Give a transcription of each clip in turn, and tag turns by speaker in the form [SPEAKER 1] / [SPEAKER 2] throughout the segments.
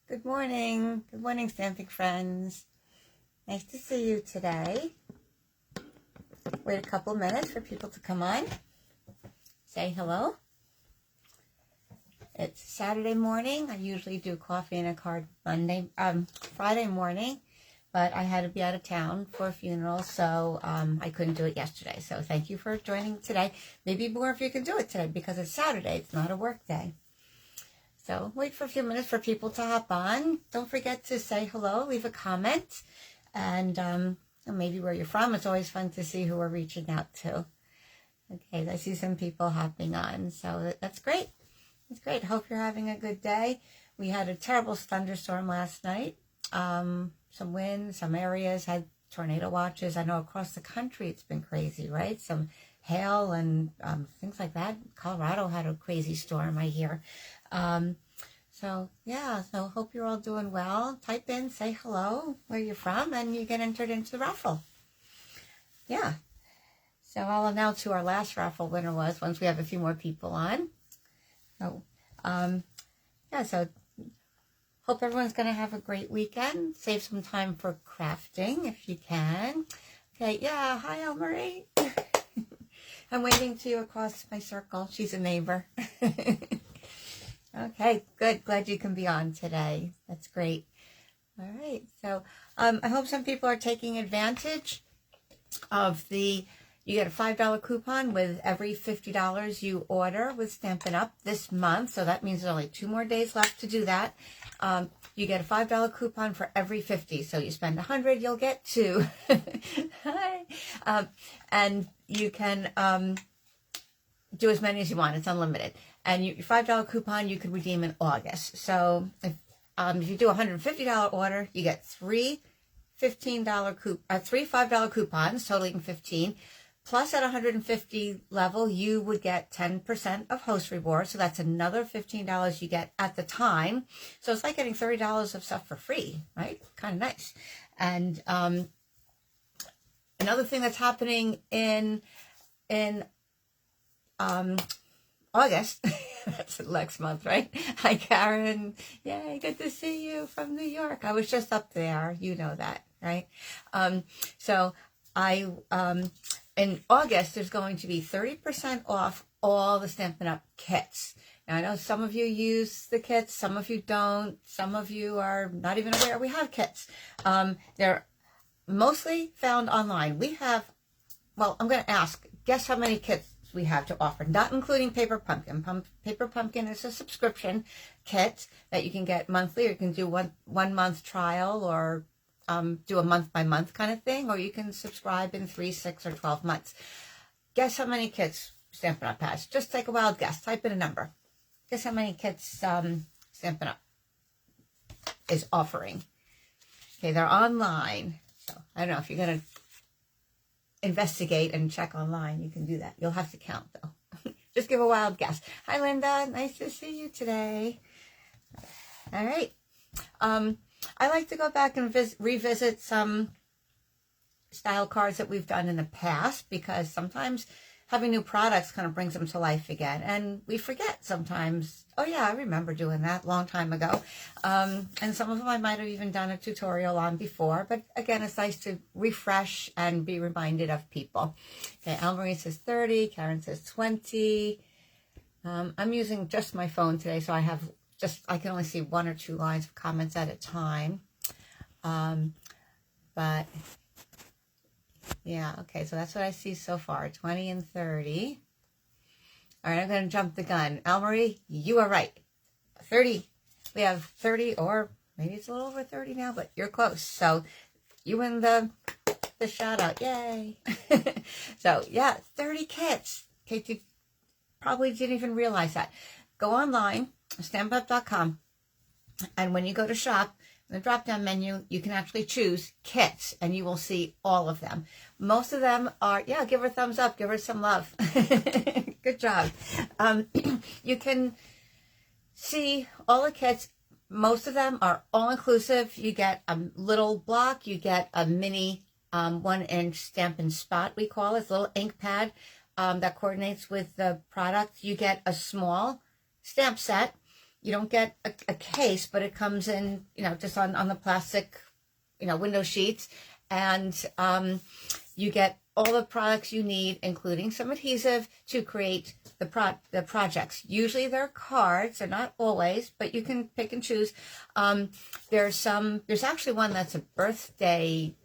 [SPEAKER 1] Good morning. Good morning, stamping friends. Nice to see you today. Wait a couple minutes for people to come on. Say hello. It's Saturday morning. I usually do coffee and a card Friday morning, but I had to be out of town for a funeral, so I couldn't do it yesterday. So thank you for joining today. Maybe more if you can do it today because it's Saturday. It's not a work day. So wait for a few minutes for people to hop on. Don't forget to say hello, leave a comment, and maybe where you're from. It's always fun to see who we're reaching out to. Okay, I see some people hopping on, so that's great. It's great. Hope you're having a good day. We had a terrible thunderstorm last night. Some wind, some areas had tornado watches. I know across the country it's been crazy, right? Some hail and things like that. Colorado had a crazy storm, I hear. So hope you're all doing well. Type in, say hello, where you're from, and you get entered into the raffle. Yeah. So I'll announce who our last raffle winner was once we have a few more people on. So, so hope everyone's going to have a great weekend. Save some time for crafting if you can. Okay, yeah, hi, Elmarie. I'm waving to you across my circle. She's a neighbor. Okay, good. Glad you can be on today. That's great. All right. So I hope some people are taking advantage of you get a $5 coupon with every $50 you order with Stampin' Up! This month. So that means there's only 2 more days left to do that. You get a $5 coupon for every 50. So you spend 100, you'll get 2. Hi. And you can do as many as you want. It's unlimited. And your $5 coupon you could redeem in August. So if you do a $150 order, you get three $5 coupons totaling 15. Plus at $150 level, you would get 10% of host reward. So that's another $15 you get at the time. So it's like getting $30 of stuff for free, right? Kind of nice. And another thing that's happening in August, that's next month, right? Hi, Karen. Yay, good to see you from New York. I was just up there. You know that, right? In August, there's going to be 30% off all the Stampin' Up! Kits. Now, I know some of you use the kits, some of you don't. Some of you are not even aware we have kits. They're mostly found online. We have, I'm going to ask, guess how many kits we have to offer, not including Paper Pumpkin. Paper Pumpkin is a subscription kit that you can get monthly, or you can do one month trial, or do a month by month kind of thing, or you can subscribe in 3, 6, or 12 months. Guess how many kits Stampin' Up! Has? Just take a wild guess. Type in a number. Guess how many kits Stampin' Up! Is offering. Okay, they're online. So I don't know if you're going to investigate and check online. You can do that. You'll have to count, though. Just give a wild guess. Hi, Linda. Nice to see you today. All right. I like to go back and revisit some style cards that we've done in the past, because sometimes having new products kind of brings them to life again. And we forget sometimes, oh yeah, I remember doing that a long time ago. And some of them I might have even done a tutorial on before. But again, it's nice to refresh and be reminded of people. Okay, Almarie says 30. Karen says 20. I'm using just my phone today, so I can only see 1 or 2 lines of comments at a time. But yeah, okay, so that's what I see so far, 20 and 30. All right, I'm going to jump the gun. Almarie, you are right. 30. We have 30, or maybe it's a little over 30 now, but you're close. So you win the shout out. Yay. So yeah, 30 kits. Okay, you probably didn't even realize that. Go online, stampup.com, and when you go to shop, in the drop-down menu, you can actually choose kits, and you will see all of them. Most of them are, yeah, give her a thumbs up, give her some love. Good job. You can see all the kits. Most of them are all-inclusive. You get a little block. You get a mini 1-inch Stampin' Spot, we call it. It's a little ink pad that coordinates with the product. You get a small stamp set. you don't get a case, but it comes in, just on the plastic, window sheets. And you get all the products you need, including some adhesive to create the projects. Usually they're cards, they're not always, but you can pick and choose. There's actually one that's a birthday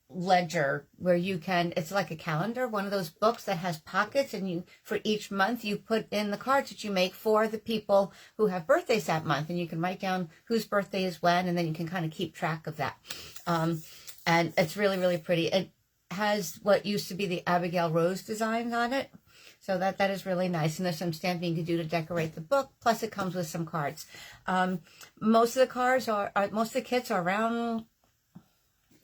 [SPEAKER 1] ledger where it's like a calendar, one of those books that has pockets, and for each month you put in the cards that you make for the people who have birthdays that month, and you can write down whose birthday is when, and then you can kind of keep track of that. And it's really, really pretty. It has what used to be the Abigail Rose design on it. So that is really nice. And there's some stamping you can do to decorate the book. Plus it comes with some cards. Most of the kits are around,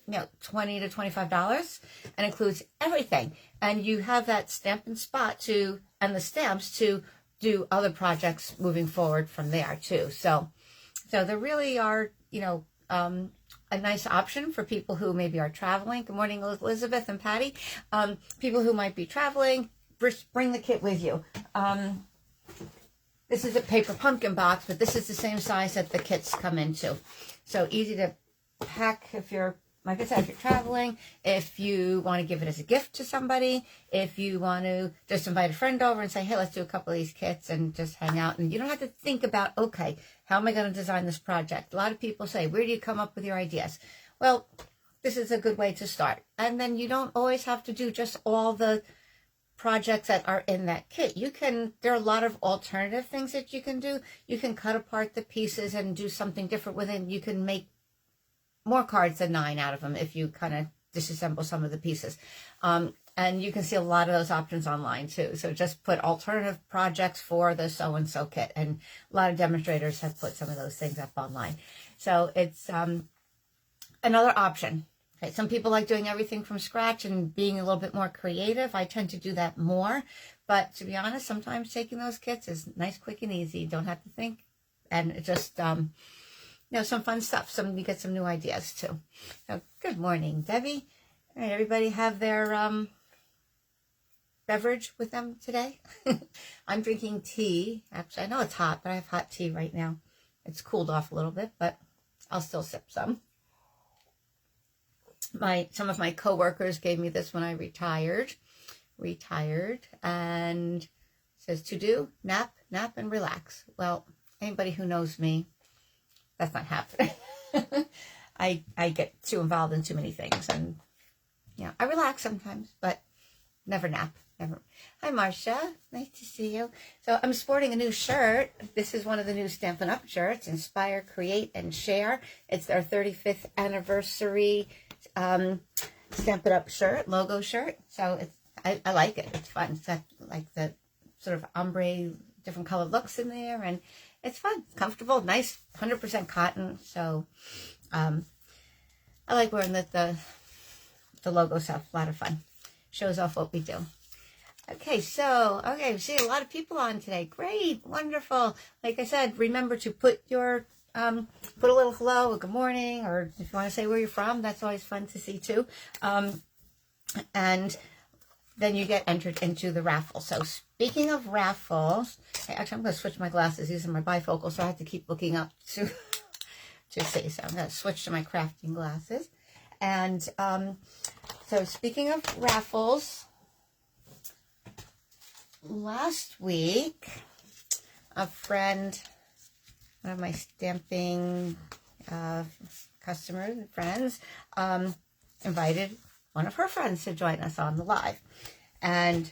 [SPEAKER 1] $20 to $25, and includes everything. And you have that Stampin' Spot and the stamps to do other projects moving forward from there too. So there really are, a nice option for people who maybe are traveling. Good morning, Elizabeth and Patty. People who might be traveling, bring the kit with you. This is a paper pumpkin box, but this is the same size that the kits come into. So easy to pack if you're, like I said, if you're traveling, if you want to give it as a gift to somebody, if you want to just invite a friend over and say, hey, let's do a couple of these kits and just hang out. And you don't have to think about, okay, how am I going to design this project? A lot of people say, where do you come up with your ideas? Well, this is a good way to start. And then you don't always have to do just all the projects that are in that kit. There are a lot of alternative things that you can do. You can cut apart the pieces and do something different with it. You can make more cards than 9 out of them if you kind of disassemble some of the pieces. And you can see a lot of those options online too. So just put alternative projects for the so-and-so kit. And a lot of demonstrators have put some of those things up online. So it's another option. Okay, some people like doing everything from scratch and being a little bit more creative. I tend to do that more. But to be honest, sometimes taking those kits is nice, quick, and easy. You don't have to think. And it just... some fun stuff. You get some new ideas too. So, good morning, Debbie. All right, everybody have their beverage with them today. I'm drinking tea. Actually, I know it's hot, but I have hot tea right now. It's cooled off a little bit, but I'll still sip some. Some of my coworkers gave me this when I retired, and it says to do, nap, and relax. Well, anybody who knows me, that's not happening. I get too involved in too many things, and I relax sometimes, but never nap. Never. Hi, Marcia. Nice to see you. So I'm sporting a new shirt. This is one of the new Stampin' Up shirts. Inspire, create, and share. It's our 35th anniversary Stampin' Up shirt, logo shirt. So I like it. It's fun. It's got like the sort of ombre, different colored looks in there, and it's fun. It's comfortable, nice, 100% cotton. So I like wearing the logo stuff. A lot of fun. Shows off what we do. Okay, we see a lot of people on today. Great, wonderful. Like I said, remember to put your put a little hello, or good morning, or if you want to say where you're from, that's always fun to see too. And then you get entered into the raffle. So speaking of raffles, actually I'm going to switch my glasses. These are my bifocals, so I have to keep looking up to see. So I'm going to switch to my crafting glasses. And so speaking of raffles, last week, a friend, one of my stamping customers and friends, invited one of her friends to join us on the live. And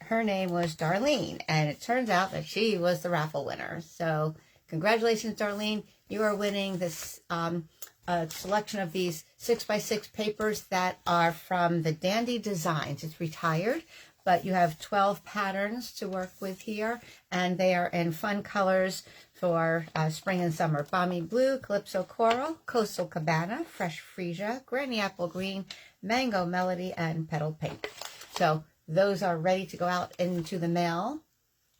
[SPEAKER 1] her name was Darlene. And it turns out that she was the raffle winner. So congratulations, Darlene. You are winning this a selection of these 6x6 papers that are from the Dandy Designs. It's retired, but you have 12 patterns to work with here, and they are in fun colors for spring and summer. Balmy Blue, Calypso Coral, Coastal Cabana, Fresh Freesia, Granny Apple Green, Mango Melody, and Petal Pink. So those are ready to go out into the mail.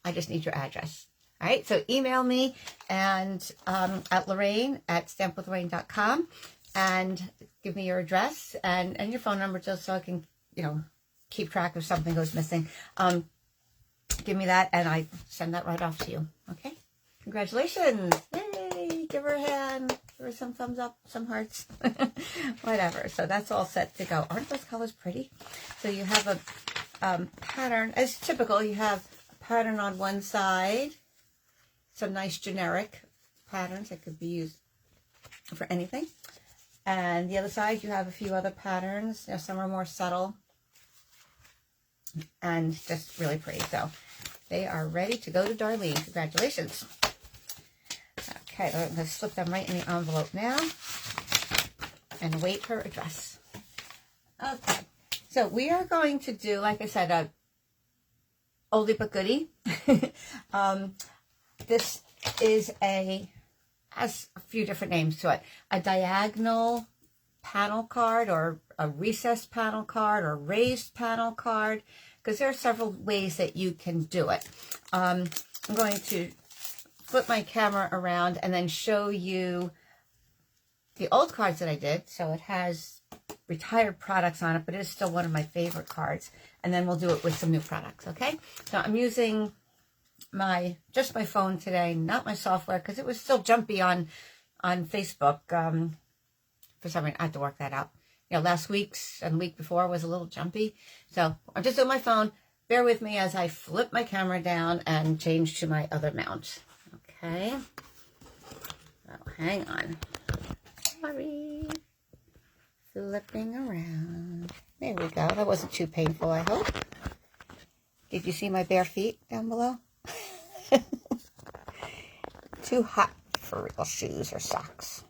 [SPEAKER 1] I just need your address. All right, so email me and at Lorraine at stampwithlorraine.com and give me your address and your phone number just so I can, keep track if something goes missing. Give me that and I send that right off to you. Okay? Congratulations. Yay. Give her a hand. Give her some thumbs up, some hearts, whatever. So that's all set to go. Aren't those colors pretty? So you have a pattern. As typical, you have a pattern on one side. Some nice generic patterns that could be used for anything. And the other side, you have a few other patterns. You know, some are more subtle and just really pretty. So they are ready to go to Darlene. Congratulations. Okay, I'm going to slip them right in the envelope now and await her address. Okay, so we are going to do, like I said, a oldie but goodie. This is has a few different names to it. A diagonal panel card, or a recessed panel card, or raised panel card, because there are several ways that you can do it. I'm going to flip my camera around and then show you the old cards that I did. So it has retired products on it, but it is still one of my favorite cards. And then we'll do it with some new products, okay? So I'm using just my phone today, not my software, because it was still jumpy on Facebook. For some reason, I had to work that out. You know, last week's and the week before was a little jumpy. So I'm just on my phone. Bear with me as I flip my camera down and change to my other mount. Okay. Oh, hang on. Sorry. Flipping around. There we go. That wasn't too painful, I hope. Did you see my bare feet down below? Too hot for real shoes or socks.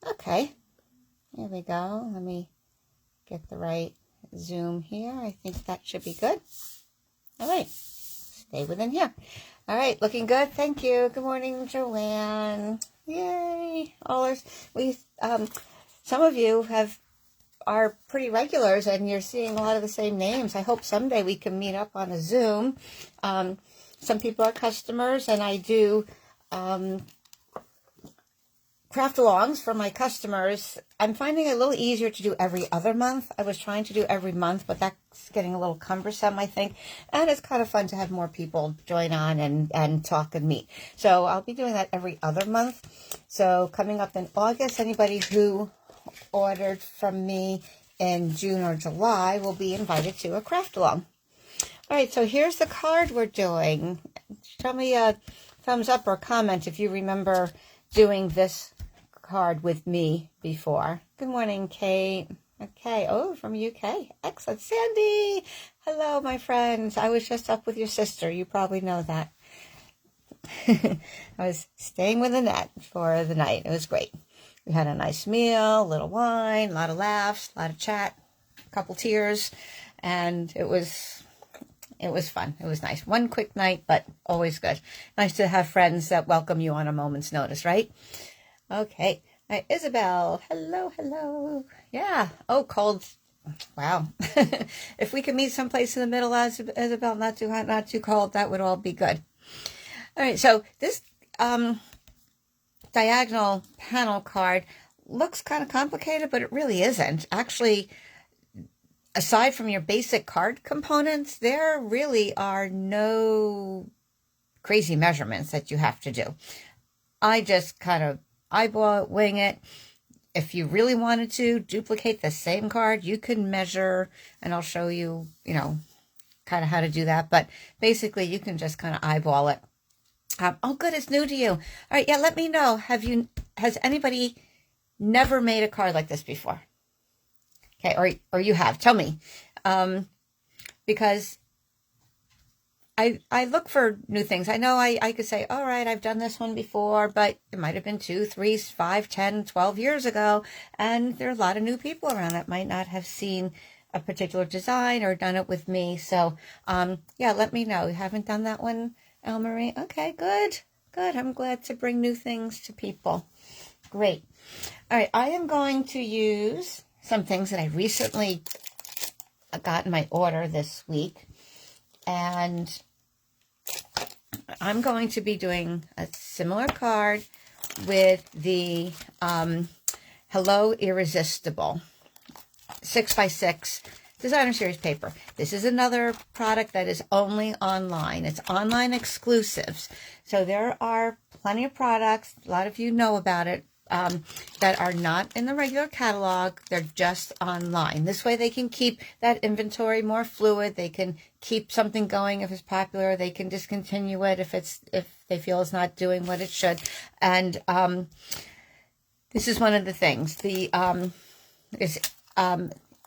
[SPEAKER 1] Okay, here we go. Let me get the right zoom here. I think that should be good. All right, stay within here. All right, looking good. Thank you. Good morning, Joanne. Yay! Some of you are pretty regulars, and you're seeing a lot of the same names. I hope someday we can meet up on a Zoom. Some people are customers, and I do craft-alongs for my customers. I'm finding it a little easier to do every other month. I was trying to do every month, but that's getting a little cumbersome, I think. And it's kind of fun to have more people join on and talk and meet. So I'll be doing that every other month. So coming up in August, anybody who ordered from me in June or July will be invited to a craft-along. All right, so here's the card we're doing. Tell me a thumbs up or comment if you remember doing this card with me before. Good morning, Kate. Okay, oh, from UK. Excellent. Sandy, hello, my friends. I was just up with your sister. You probably know that. I was staying with Annette for the night. It was great. We had a nice meal, a little wine, a lot of laughs, a lot of chat, a couple tears, and it was fun. It was nice. One quick night, but always good. Nice to have friends that welcome you on a moment's notice, right? Okay. Hi, Isabel. Hello, hello. Yeah. Oh, cold. Wow. If we could meet someplace in the middle, Isabel, not too hot, not too cold, that would all be good. All right. So this diagonal panel card looks kind of complicated, but it really isn't. Actually, aside from your basic card components, there really are no crazy measurements that you have to do. I just kind of eyeball it, wing it. If you really wanted to duplicate the same card, you can measure, and I'll show you, kind of how to do that. But basically, you can just kind of eyeball it. Oh, good, it's new to you. All right, yeah, let me know. Has anybody never made a card like this before? Okay, or you have. Tell me. Because I look for new things. I know I could say, all right, I've done this one before, but it might have been 2, 3, 5, 10, 12 years ago. And there are a lot of new people around that might not have seen a particular design or done it with me. So, yeah, let me know. You haven't done that one, Elmarie? Okay, good. Good. I'm glad to bring new things to people. Great. All right, I am going to use some things that I recently got in my order this week. And I'm going to be doing a similar card with the Hello Irresistible 6x6 designer series paper. This is another product that is only online. It's online exclusives. So there are plenty of products, a lot of you know about it, that are not in the regular catalog. They're just online. This way they can keep that inventory more fluid. They can keep something going if it's popular. They can discontinue it if they feel it's not doing what it should. And this is one of the things. The is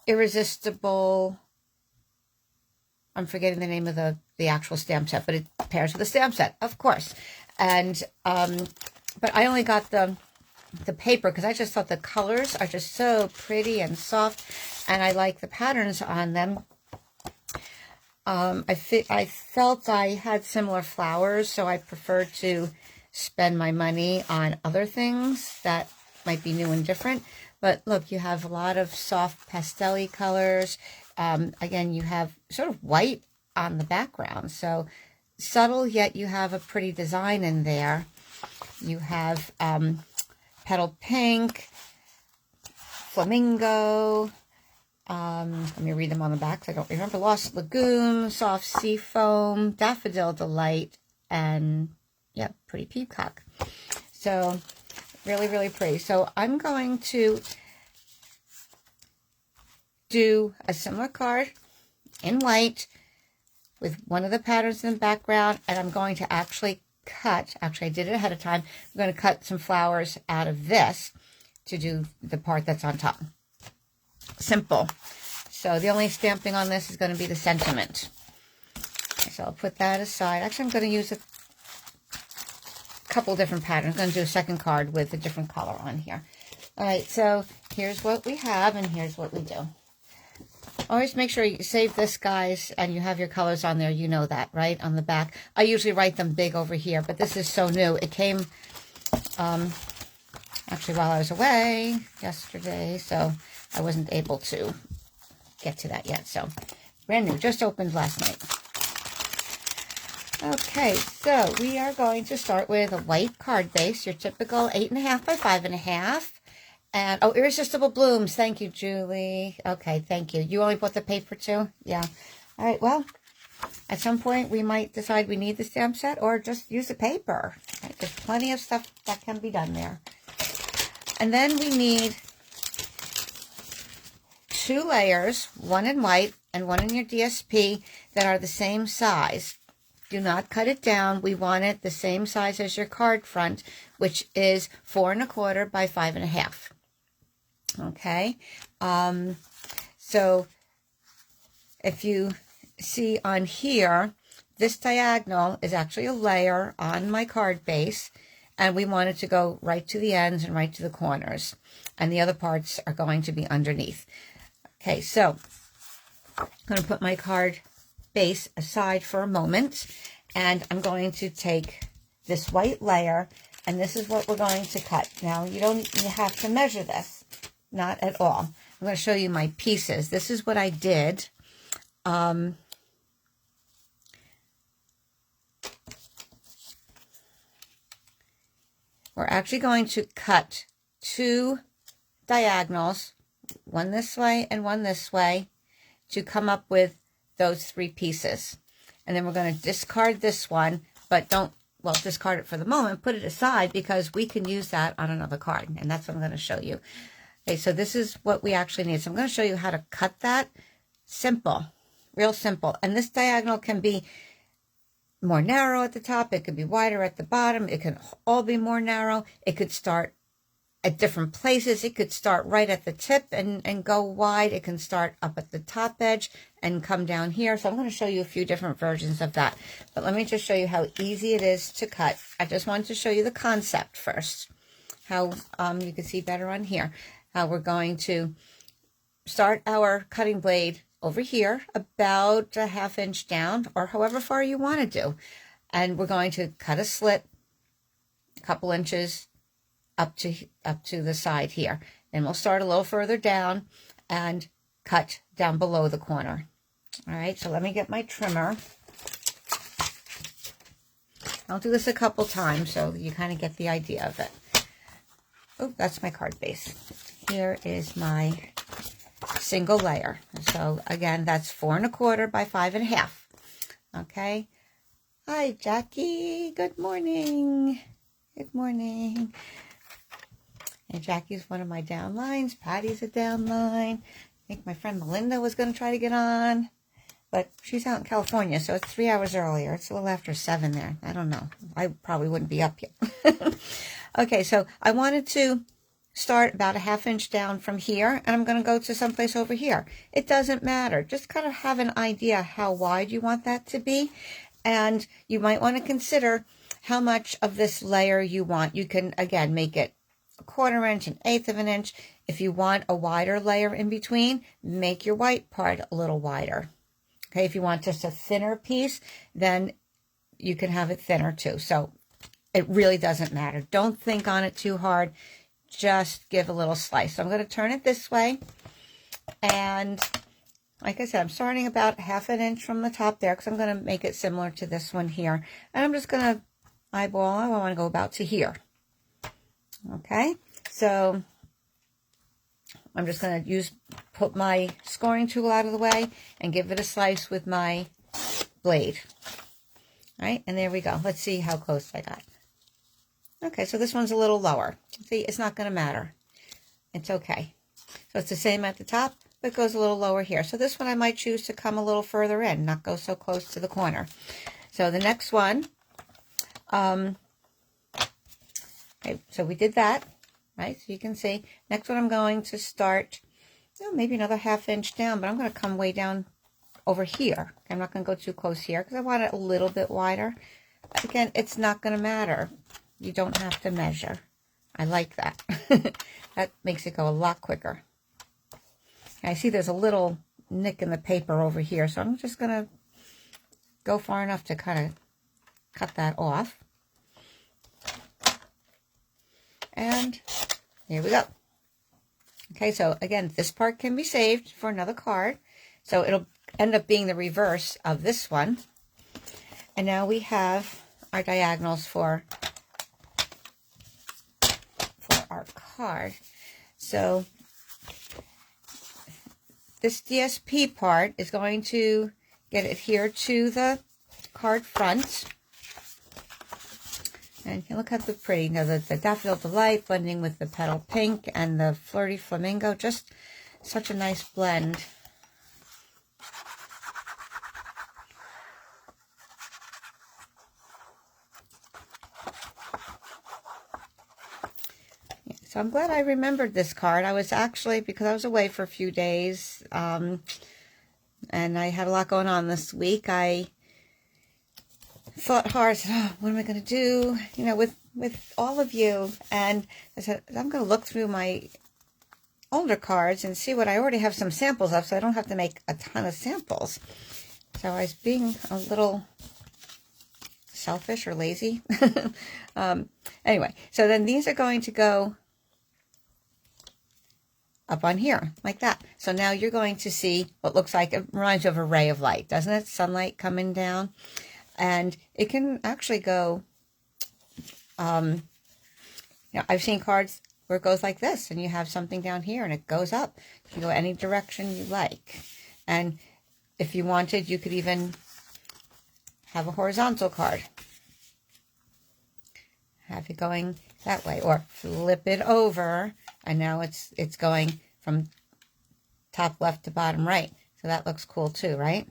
[SPEAKER 1] irresistible. I'm forgetting the name of the actual stamp set, but it pairs with the stamp set, of course. And but I only got the paper because I just thought the colors are just so pretty and soft, and I like the patterns on them. I felt I had similar flowers, so I preferred to spend my money on other things that might be new and different. But look, you have a lot of soft pastel-y colors. Again, you have sort of white on the background, so subtle, yet you have a pretty design in there. You have petal pink, flamingo, let me read them on the back, I don't remember. Lost Lagoon, soft sea foam, daffodil delight, and yeah, pretty peacock. So really, really pretty. So I'm going to do a similar card in white with one of the patterns in the background, and I'm going to actually I did it ahead of time. I'm going to cut some flowers out of this to do the part that's on top. Simple. So the only stamping on this is going to be the sentiment. So I'll put that aside. Actually, I'm going to use a couple different patterns. I'm going to do a second card with a different color on here. All right, so here's what we have, and here's what we do. Always make sure you save this, guys, and you have your colors on there. You know that, right? On the back. I usually write them big over here, but this is so new. It came, actually, while I was away yesterday, so I wasn't able to get to that yet. So, brand new. Just opened last night. Okay, so we are going to start with a white card base, your typical 8.5 by 5.5. And, oh, Irresistible Blooms. Thank you, Julie. Okay, thank you. You only bought the paper, too? Yeah. All right, well, at some point, we might decide we need the stamp set or just use the paper. Right? There's plenty of stuff that can be done there. And then we need 2 layers, one in white and one in your DSP, that are the same size. Do not cut it down. We want it the same size as your card front, which is 4 1/4 by 5.5. Okay, so if you see on here, this diagonal is actually a layer on my card base, and we want it to go right to the ends and right to the corners, and the other parts are going to be underneath. Okay, so I'm going to put my card base aside for a moment, and I'm going to take this white layer, and this is what we're going to cut. Now, you have to measure this. Not at all. I'm going to show you my pieces. This is what I did. We're actually going to cut 2 diagonals, one this way and one this way, to come up with those 3 pieces. And then we're going to discard this one, but discard it for the moment. Put it aside because we can use that on another card, and that's what I'm going to show you. Okay, so this is what we actually need. So I'm going to show you how to cut that. Simple, real simple. And this diagonal can be more narrow at the top. It could be wider at the bottom. It can all be more narrow. It could start at different places. It could start right at the tip and go wide. It can start up at the top edge and come down here. So I'm going to show you a few different versions of that. But let me just show you how easy it is to cut. I just wanted to show you the concept first. How you can see better on here. How we're going to start our cutting blade over here, about a 1/2 inch down, or however far you want to do. And we're going to cut a slit a couple inches up to the side here. Then we'll start a little further down and cut down below the corner. All right, so let me get my trimmer. I'll do this a couple times so you kind of get the idea of it. Oh, that's my card base. Here is my single layer. So again, that's 4 1/4 by 5 1/2. Okay. Hi, Jackie. Good morning. Good morning. And Jackie's one of my downlines. Patty's a downline. I think my friend Melinda was going to try to get on, but she's out in California, so it's 3 hours earlier. It's a little after 7 there. I don't know. I probably wouldn't be up yet. Okay, so I wanted to start about a 1/2 inch down from here, and I'm going to go to someplace over here. It doesn't matter. Just kind of have an idea how wide you want that to be, and you might want to consider how much of this layer you want. You can, again, make it 1/4 inch, 1/8 of an inch. If you want a wider layer in between, make your white part a little wider. Okay, if you want just a thinner piece, then you can have it thinner too. So it really doesn't matter. Don't think on it too hard. Just give a little slice. So I'm going to turn it this way. And like I said, I'm starting about 1/2 inch from the top there because I'm going to make it similar to this one here. And I'm just going to eyeball. I want to go about to here. Okay, so I'm just going to put my scoring tool out of the way and give it a slice with my blade. All right, and there we go. Let's see how close I got. Okay, so this one's a little lower. See, it's not going to matter. It's okay. So it's the same at the top, but it goes a little lower here. So this one I might choose to come a little further in, not go so close to the corner. So the next one, okay, so we did that, right? So you can see. Next one I'm going to start, maybe another 1/2 inch down, but I'm going to come way down over here. I'm not going to go too close here because I want it a little bit wider. Again, it's not going to matter. You don't have to measure. I like that. That makes it go a lot quicker. And I see there's a little nick in the paper over here, so I'm just going to go far enough to kind of cut that off. And here we go. Okay, so again, this part can be saved for another card. So it'll end up being the reverse of this one. And now we have our diagonals for our card. So this DSP part is going to get adhered to the card front. And look at the pretty, you know, the Daffodil Delight blending with the Petal Pink and the Flirty Flamingo. Just such a nice blend. So I'm glad I remembered this card. I was actually, because I was away for a few days, and I had a lot going on this week, I thought hard, said, oh, what am I going to do, you know, with all of you? And I said, I'm going to look through my older cards and see what I already have some samples of, so I don't have to make a ton of samples. So I was being a little selfish or lazy. Anyway, so then these are going to go up on here, like that. So now you're going to see what looks like, it reminds you of a ray of light, doesn't it? Sunlight coming down. And it can actually go, you know, I've seen cards where it goes like this, and you have something down here, and it goes up. You can go any direction you like. And if you wanted, you could even have a horizontal card. Have it going that way, or flip it over, and now it's going from top left to bottom right. So that looks cool too, right?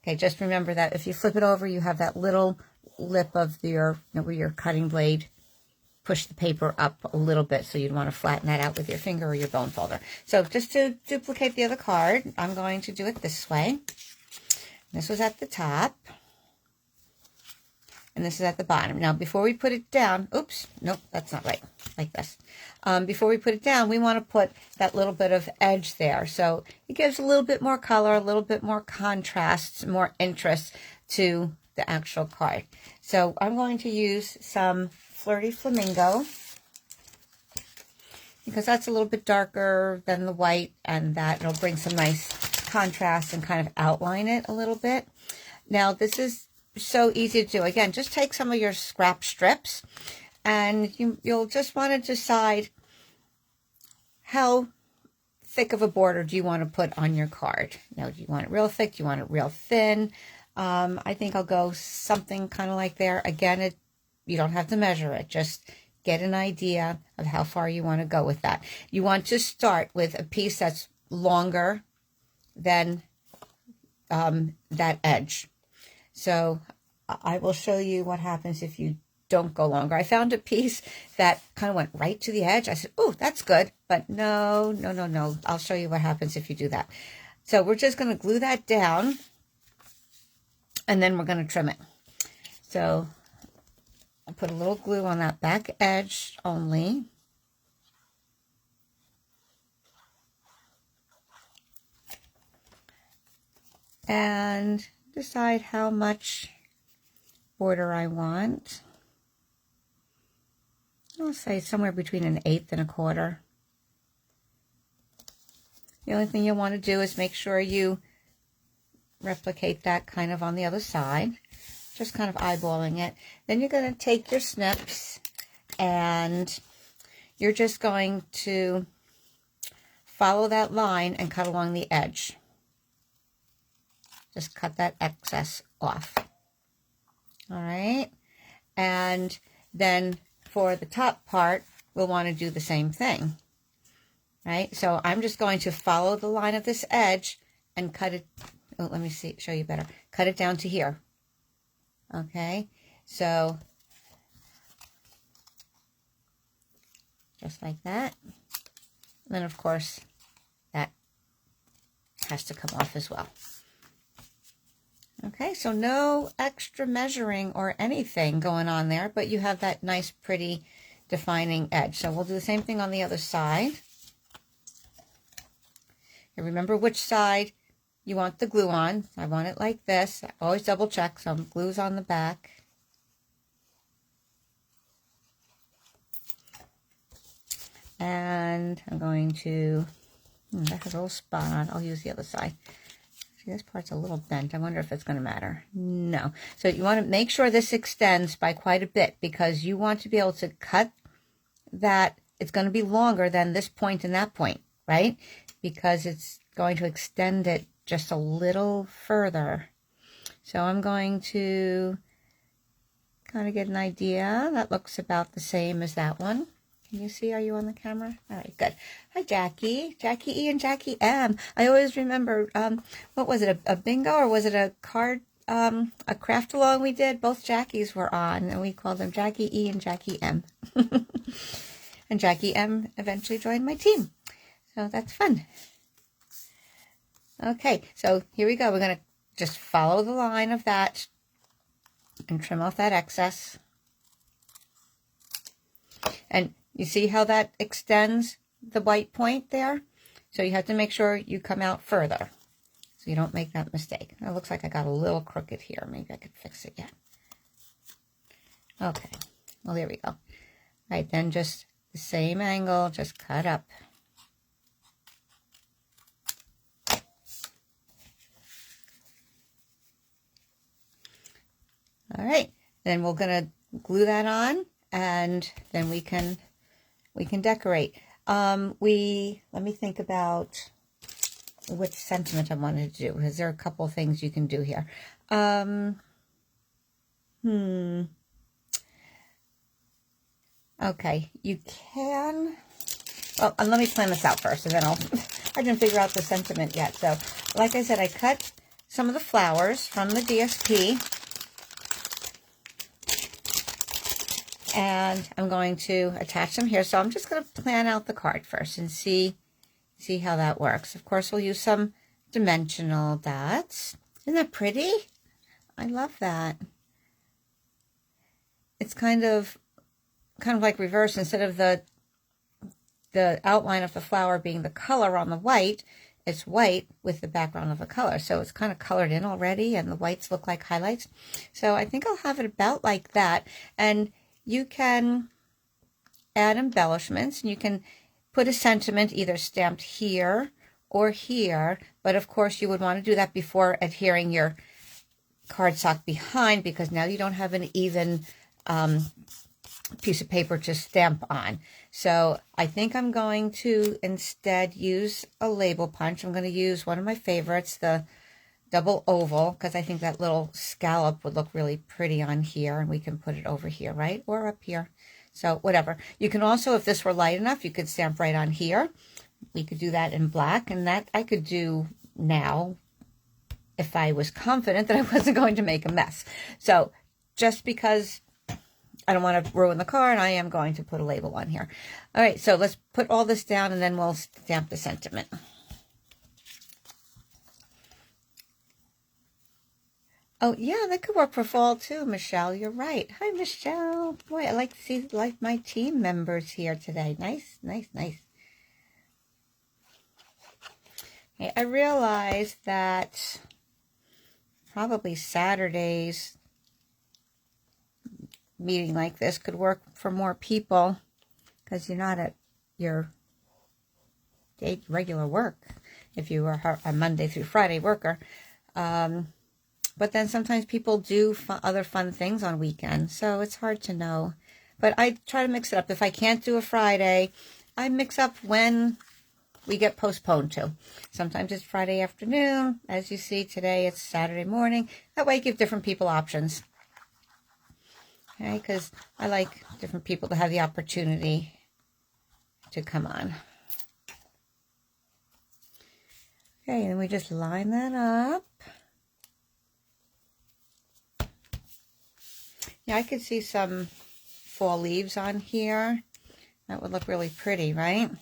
[SPEAKER 1] Okay, just remember that if you flip it over, you have that little lip of your, you know, where your cutting blade push the paper up a little bit, so you'd want to flatten that out with your finger or your bone folder. So just to duplicate the other card, I'm going to do it this way. This was at the top, and this is at the bottom. Now, before we put it down, oops, nope, that's not right, like this. Before we put it down, we want to put that little bit of edge there. So it gives a little bit more color, a little bit more contrast, more interest to the actual card. So I'm going to use some Flirty Flamingo, because that's a little bit darker than the white, and that it'll bring some nice contrast and kind of outline it a little bit. Now, this is so easy to do. Again, just take some of your scrap strips, and you'll just want to decide how thick of a border do you want to put on your card? You know, do you want it real thick? Do you want it real thin? I think I'll go something kind of like there. Again, you don't have to measure it. Just get an idea of how far you want to go with that. You want to start with a piece that's longer than that edge. So I will show you what happens if you don't go longer. I found a piece that kind of went right to the edge. I said, oh, that's good. But no. I'll show you what happens if you do that. So we're just going to glue that down, and then we're going to trim it. So I'll put a little glue on that back edge only. And decide how much border I want. I'll say somewhere between 1/8 and 1/4. The only thing you'll want to do is make sure you replicate that kind of on the other side. Just kind of eyeballing it. Then you're going to take your snips and you're just going to follow that line and cut along the edge. Just cut that excess off. All right. And then for the top part, we'll want to do the same thing. Right? So I'm just going to follow the line of this edge and cut it. Oh, let me show you better. Cut it down to here. Okay. So just like that. And then of course that has to come off as well. Okay, so no extra measuring or anything going on there, but you have that nice, pretty, defining edge. So we'll do the same thing on the other side. And remember which side you want the glue on. I want it like this. I always double check, so glue's on the back. And I'm going to, that has a little spot on. I'll use the other side. This part's a little bent. I wonder if it's going to matter. No. So you want to make sure this extends by quite a bit because you want to be able to cut that. It's going to be longer than this point and that point, right? Because it's going to extend it just a little further. So I'm going to kind of get an idea. That looks about the same as that one. Can you see? Are you on the camera? All right, good. Hi, Jackie. Jackie E and Jackie M. I always remember, what was it, a bingo or was it a card, a craft along we did? Both Jackies were on, and we called them Jackie E and Jackie M. And Jackie M eventually joined my team. So that's fun. Okay, so here we go. We're going to just follow the line of that and trim off that excess. And you see how that extends the white point there? So you have to make sure you come out further so you don't make that mistake. It looks like I got a little crooked here. Maybe I could fix it yet. Okay. Well, there we go. All right, then just the same angle, just cut up. All right. Then we're going to glue that on and then we can decorate. Let me think about which sentiment I wanted to do, because there are a couple of things you can do here. Okay, you can, well, let me plan this out first, and then I didn't figure out the sentiment yet. So, like I said, I cut some of the flowers from the DSP, and I'm going to attach them here. So I'm just going to plan out the card first and see how that works. Of course, we'll use some dimensional dots. Isn't that pretty? I love that. It's kind of like reverse. Instead of the outline of the flower being the color on the white, it's white with the background of a color. So it's kind of colored in already, and the whites look like highlights. So I think I'll have it about like that. And you can add embellishments, and you can put a sentiment either stamped here or here, but of course you would want to do that before adhering your cardstock behind, because now you don't have an even piece of paper to stamp on. So I think I'm going to instead use a label punch. I'm going to use one of my favorites, the double oval, because I think that little scallop would look really pretty on here, and we can put it over here, right? Or up here. So whatever. You can also, if this were light enough, you could stamp right on here. We could do that in black, and that I could do now if I was confident that I wasn't going to make a mess. So just because I don't want to ruin the card, I am going to put a label on here. All right, so let's put all this down, and then we'll stamp the sentiment. Oh, yeah, that could work for fall, too, Michelle. You're right. Hi, Michelle. Boy, I like to see my team members here today. Nice, nice, nice. Okay, I realize that probably Saturdays meeting like this could work for more people because you're not at your regular work if you are a Monday through Friday worker. But then sometimes people do other fun things on weekends, so it's hard to know. But I try to mix it up. If I can't do a Friday, I mix up when we get postponed to. Sometimes it's Friday afternoon. As you see today, it's Saturday morning. That way I give different people options. Okay, because I like different people to have the opportunity to come on. Okay, and we just line that up. Yeah, I could see some fall leaves on here. That would look really pretty, right? All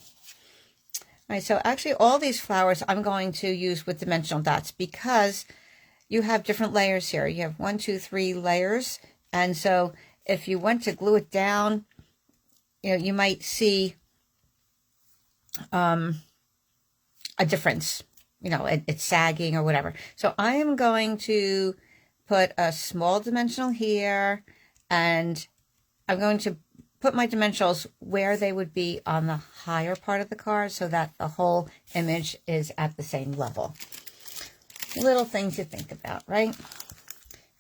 [SPEAKER 1] right, so actually all these flowers I'm going to use with dimensional dots because you have different layers here. You have 1, 2, 3 layers. And so if you went to glue it down, you know, you might see a difference. You know, it's sagging or whatever. So I am going to put a small dimensional here, and I'm going to put my dimensionals where they would be on the higher part of the card so that the whole image is at the same level. Little things to think about, right?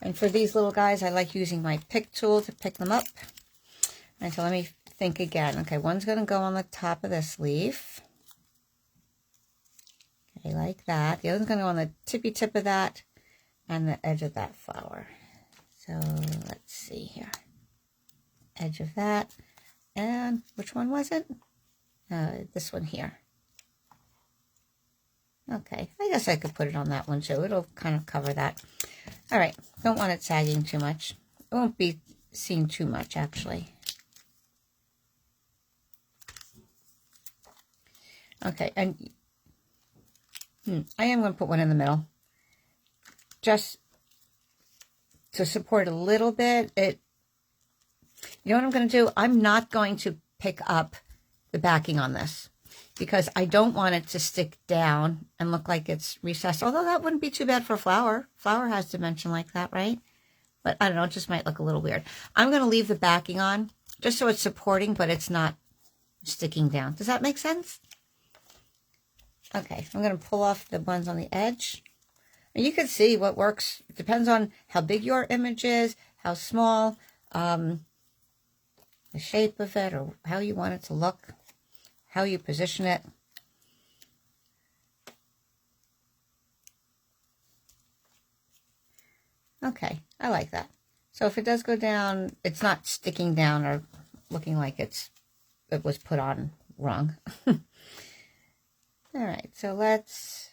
[SPEAKER 1] And for these little guys, I like using my pick tool to pick them up. And so let me think again. Okay, one's going to go on the top of this leaf. Okay, like that. The other's going to go on the tippy tip of that and the edge of that flower. So let's see here. Edge of that. And which one was it? This one here. Okay, I guess I could put it on that one too. It'll kind of cover that. All right, don't want it sagging too much. It won't be seen too much, actually. Okay, and I am going to put one in the middle. Just to support a little bit. You know what I'm going to do? I'm not going to pick up the backing on this because I don't want it to stick down and look like it's recessed. Although that wouldn't be too bad for a flower. Flower has dimension like that, right? But I don't know, it just might look a little weird. I'm going to leave the backing on just so it's supporting, but it's not sticking down. Does that make sense? Okay, I'm going to pull off the ones on the edge. And you can see what works. It depends on how big your image is, how small, the shape of it, or how you want it to look, how you position it. Okay, I like that. So if it does go down, it's not sticking down or looking like it was put on wrong. All right, so let's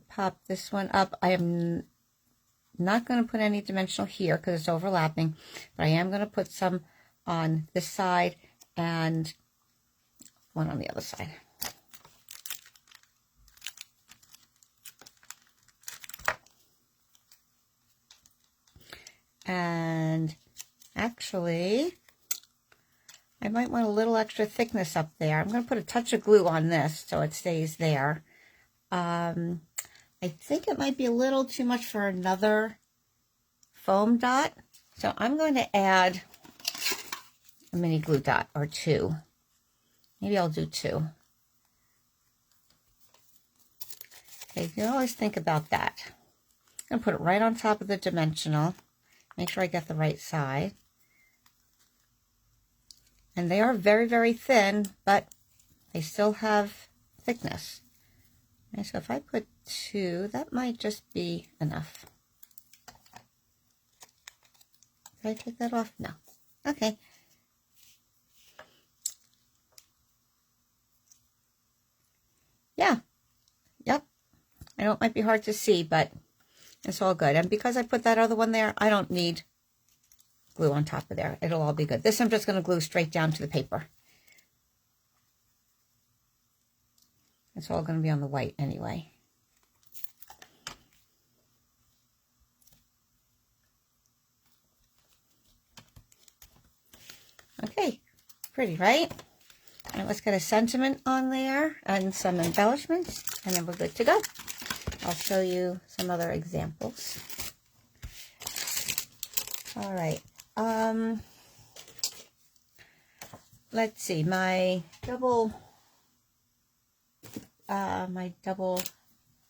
[SPEAKER 1] pop this one up. I am not going to put any dimensional here because it's overlapping, but I am going to put some on this side and one on the other side. And actually, I might want a little extra thickness up there. I'm going to put a touch of glue on this so it stays there. I think it might be a little too much for another foam dot. So I'm going to add a mini glue dot or two. Maybe I'll do two. Okay, you can always think about that. I'm going to put it right on top of the dimensional. Make sure I get the right side. And they are very, very thin, but they still have thickness. And so if I put 2, that might just be enough. Did I take that off? No. Okay. Yeah. Yep. I know it might be hard to see, but it's all good. And because I put that other one there, I don't need glue on top of there. It'll all be good. This I'm just going to glue straight down to the paper. It's all going to be on the white anyway. Okay, pretty, right? All right, let's get a sentiment on there and some embellishments, and then we're good to go. I'll show you some other examples. All right. Let's see, my double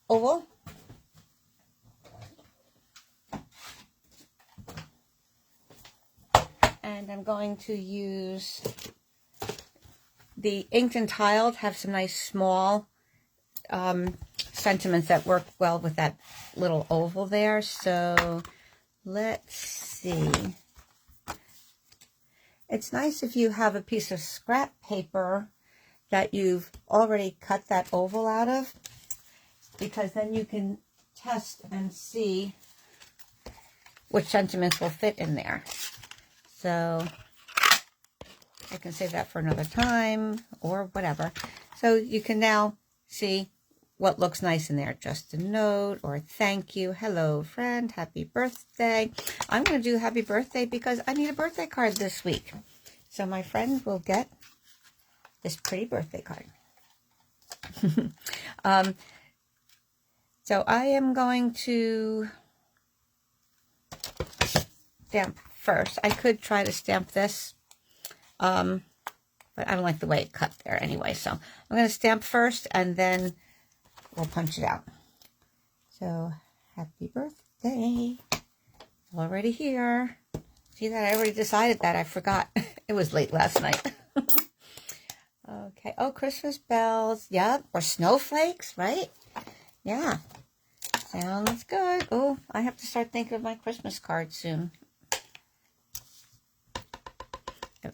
[SPEAKER 1] oval. And I'm going to use the inked and tiled, have some nice small sentiments that work well with that little oval there. So let's see. It's nice if you have a piece of scrap paper that you've already cut that oval out of, because then you can test and see which sentiments will fit in there. So I can save that for another time or whatever. So you can now see what looks nice in there. Just a note or thank you. Hello, friend. Happy birthday. I'm going to do happy birthday because I need a birthday card this week. So my friend will get this pretty birthday card. So I am going to stamp first. I could try to stamp this, but I don't like the way it cut there anyway. So I'm going to stamp first and then we'll punch it out. So happy birthday. Already here. See that? I already decided that. I forgot. It was late last night. Okay. Oh, Christmas bells. Yep. Or snowflakes, right? Yeah. Sounds good. Oh, I have to start thinking of my Christmas cards soon.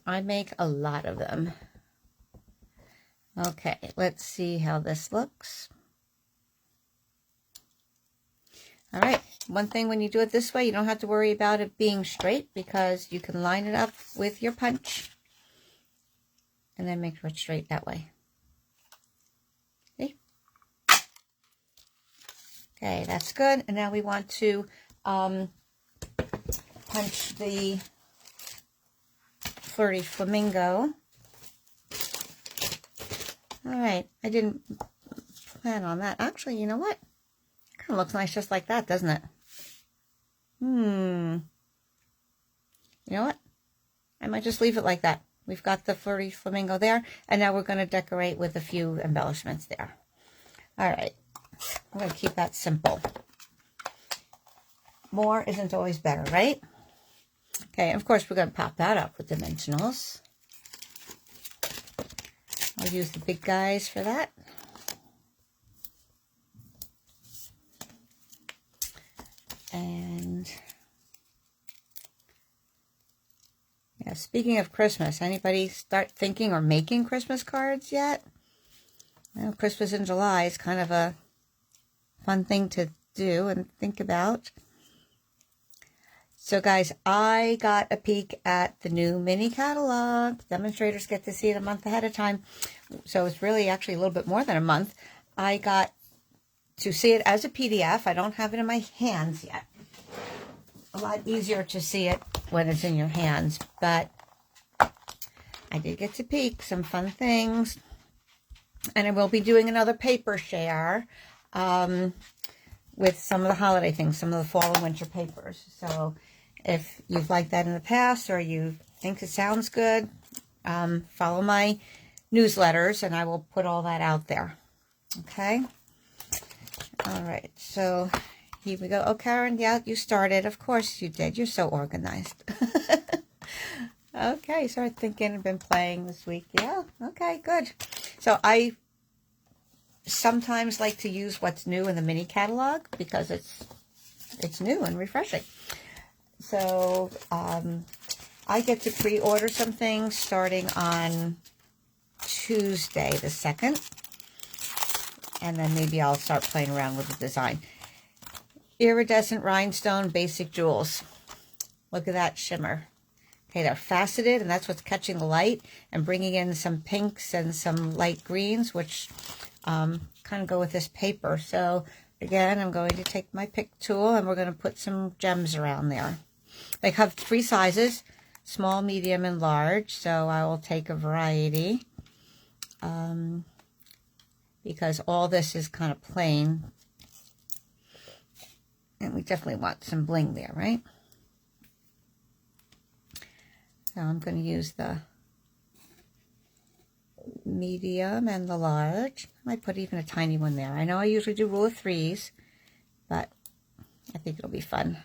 [SPEAKER 1] I make a lot of them. Okay, let's see how this looks. All right, one thing when you do it this way, you don't have to worry about it being straight because you can line it up with your punch and then make sure it's straight that way. See? Okay, that's good. And now we want to punch the Flirty Flamingo. All right, I didn't plan on that. Actually, you know what? It kind of looks nice just like that, doesn't it? You know what? I might just leave it like that. We've got the Flirty Flamingo there, and now we're going to decorate with a few embellishments there. All right, I'm going to keep that simple. More isn't always better, right? Okay, of course, we're going to pop that up with dimensionals. I'll use the big guys for that. And yeah, speaking of Christmas, anybody start thinking or making Christmas cards yet? Well, Christmas in July is kind of a fun thing to do and think about. So guys, I got a peek at the new mini catalog. Demonstrators get to see it a month ahead of time. So it's really actually a little bit more than a month. I got to see it as a PDF. I don't have it in my hands yet. A lot easier to see it when it's in your hands. But I did get to peek some fun things. And I will be doing another paper share with some of the holiday things, some of the fall and winter papers. So if you've liked that in the past or you think it sounds good, follow my newsletters and I will put all that out there. Okay? All right. So here we go. Oh, Karen, yeah, you started. Of course you did. You're so organized. Okay, so I'm thinking I've been playing this week. Yeah, okay, good. So I sometimes like to use what's new in the mini catalog because it's new and refreshing. So I get to pre-order some things starting on Tuesday the 2nd. And then maybe I'll start playing around with the design. Iridescent rhinestone basic jewels. Look at that shimmer. Okay, they're faceted, and that's what's catching the light and bringing in some pinks and some light greens, which kind of go with this paper. So again, I'm going to take my pick tool and we're going to put some gems around there. They have 3 sizes, small, medium, and large. So I will take a variety because all this is kind of plain. And we definitely want some bling there, right? So I'm going to use the medium and the large. I might put even a tiny one there. I know I usually do rule of 3s, but I think it'll be fun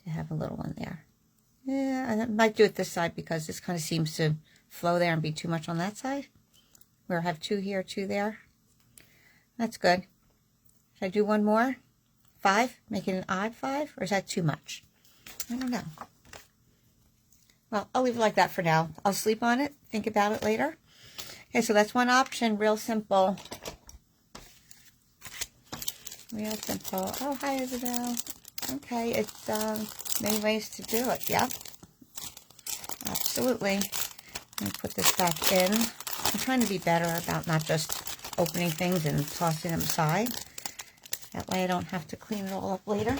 [SPEAKER 1] to have a little one there. Yeah, I might do it this side because this kind of seems to flow there and be too much on that side. Where I have 2 here, 2 there. That's good. Should I do one more? 5? Make it an odd 5? Or is that too much? I don't know. Well, I'll leave it like that for now. I'll sleep on it, think about it later. Okay, so that's one option, real simple. Real simple. Oh, hi, Isabel. Okay, it's many ways to do it. Yep. Absolutely. Let me put this back in. I'm trying to be better about not just opening things and tossing them aside. That way I don't have to clean it all up later.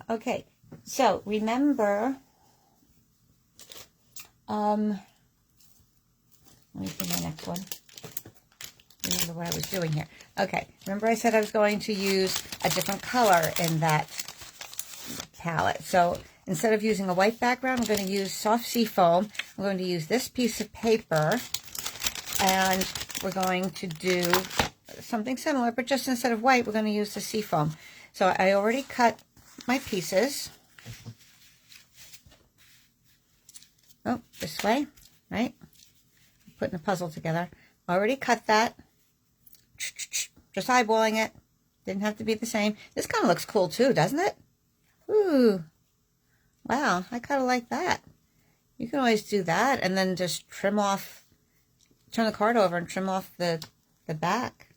[SPEAKER 1] Okay, so remember, let me see my next one. Remember what I was doing here. Okay, remember I said I was going to use a different color in that palette. So instead of using a white background, I'm going to use soft sea foam. I'm going to use this piece of paper, and we're going to do something similar, but just instead of white, we're going to use the sea foam. So I already cut my pieces. Oh, this way, right? Putting a puzzle together. Already cut that. Just eyeballing it. Didn't have to be the same. This kind of looks cool too, doesn't it? Ooh. Wow, I kind of like that. You can always do that and then just trim off, turn the card over and trim off the back.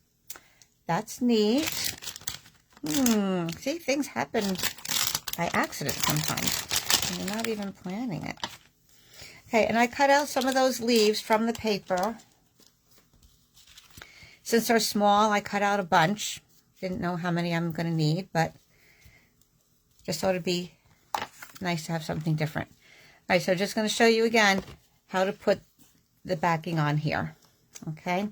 [SPEAKER 1] That's neat. See, things happen by accident sometimes. And you're not even planning it. Okay, and I cut out some of those leaves from the paper. Since they're small, I cut out a bunch. Didn't know how many I'm going to need, but just thought it'd be nice to have something different. All right, so just going to show you again how to put the backing on here. Okay,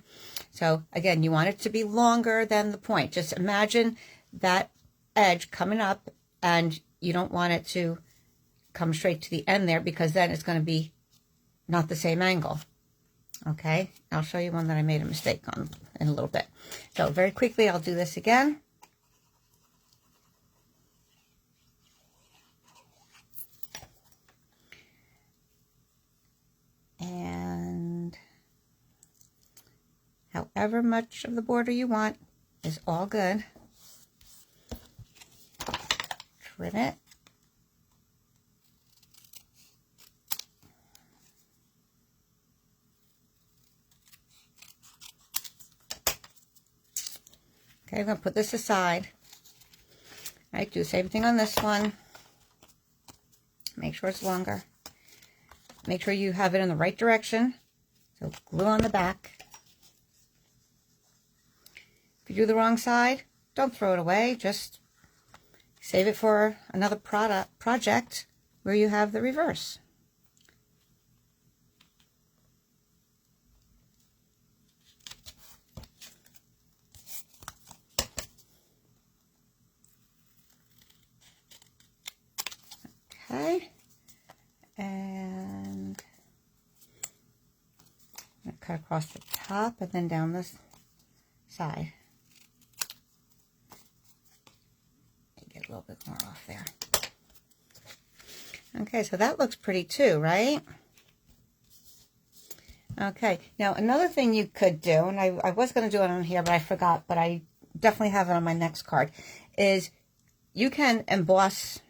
[SPEAKER 1] so again, you want it to be longer than the point. Just imagine that edge coming up, and you don't want it to come straight to the end there because then it's going to be not the same angle. Okay, I'll show you one that I made a mistake on in a little bit. So very quickly, I'll do this again. And however much of the border you want is all good. Trim it. Okay, I'm going to put this aside. All right, do the same thing on this one. Make sure it's longer. Make sure you have it in the right direction. So glue on the back. If you do the wrong side, don't throw it away. Just save it for another project where you have the reverse. Okay, and I'm going to cut across the top and then down this side. Get a little bit more off there. Okay, so that looks pretty too, right? Okay, now another thing you could do, and I was going to do it on here, but I forgot, but I definitely have it on my next card, is you can emboss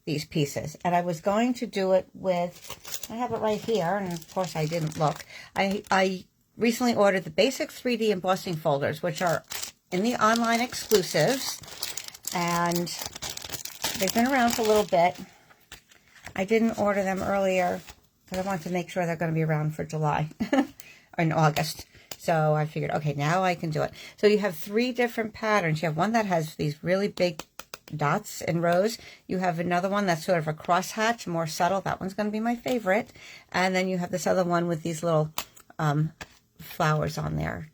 [SPEAKER 1] these pieces. And I was going to do it with, I have it right here, and of course I didn't look. I recently ordered the basic 3D embossing folders, which are in the online exclusives, and they've been around for a little bit. I didn't order them earlier because I wanted to make sure they're going to be around for July or in August. So I figured, okay, now I can do it. So you have 3 different patterns. You have one that has these really big dots and rows. You have another one that's sort of a crosshatch, more subtle. That one's going to be my favorite. And then you have this other one with these little flowers on there.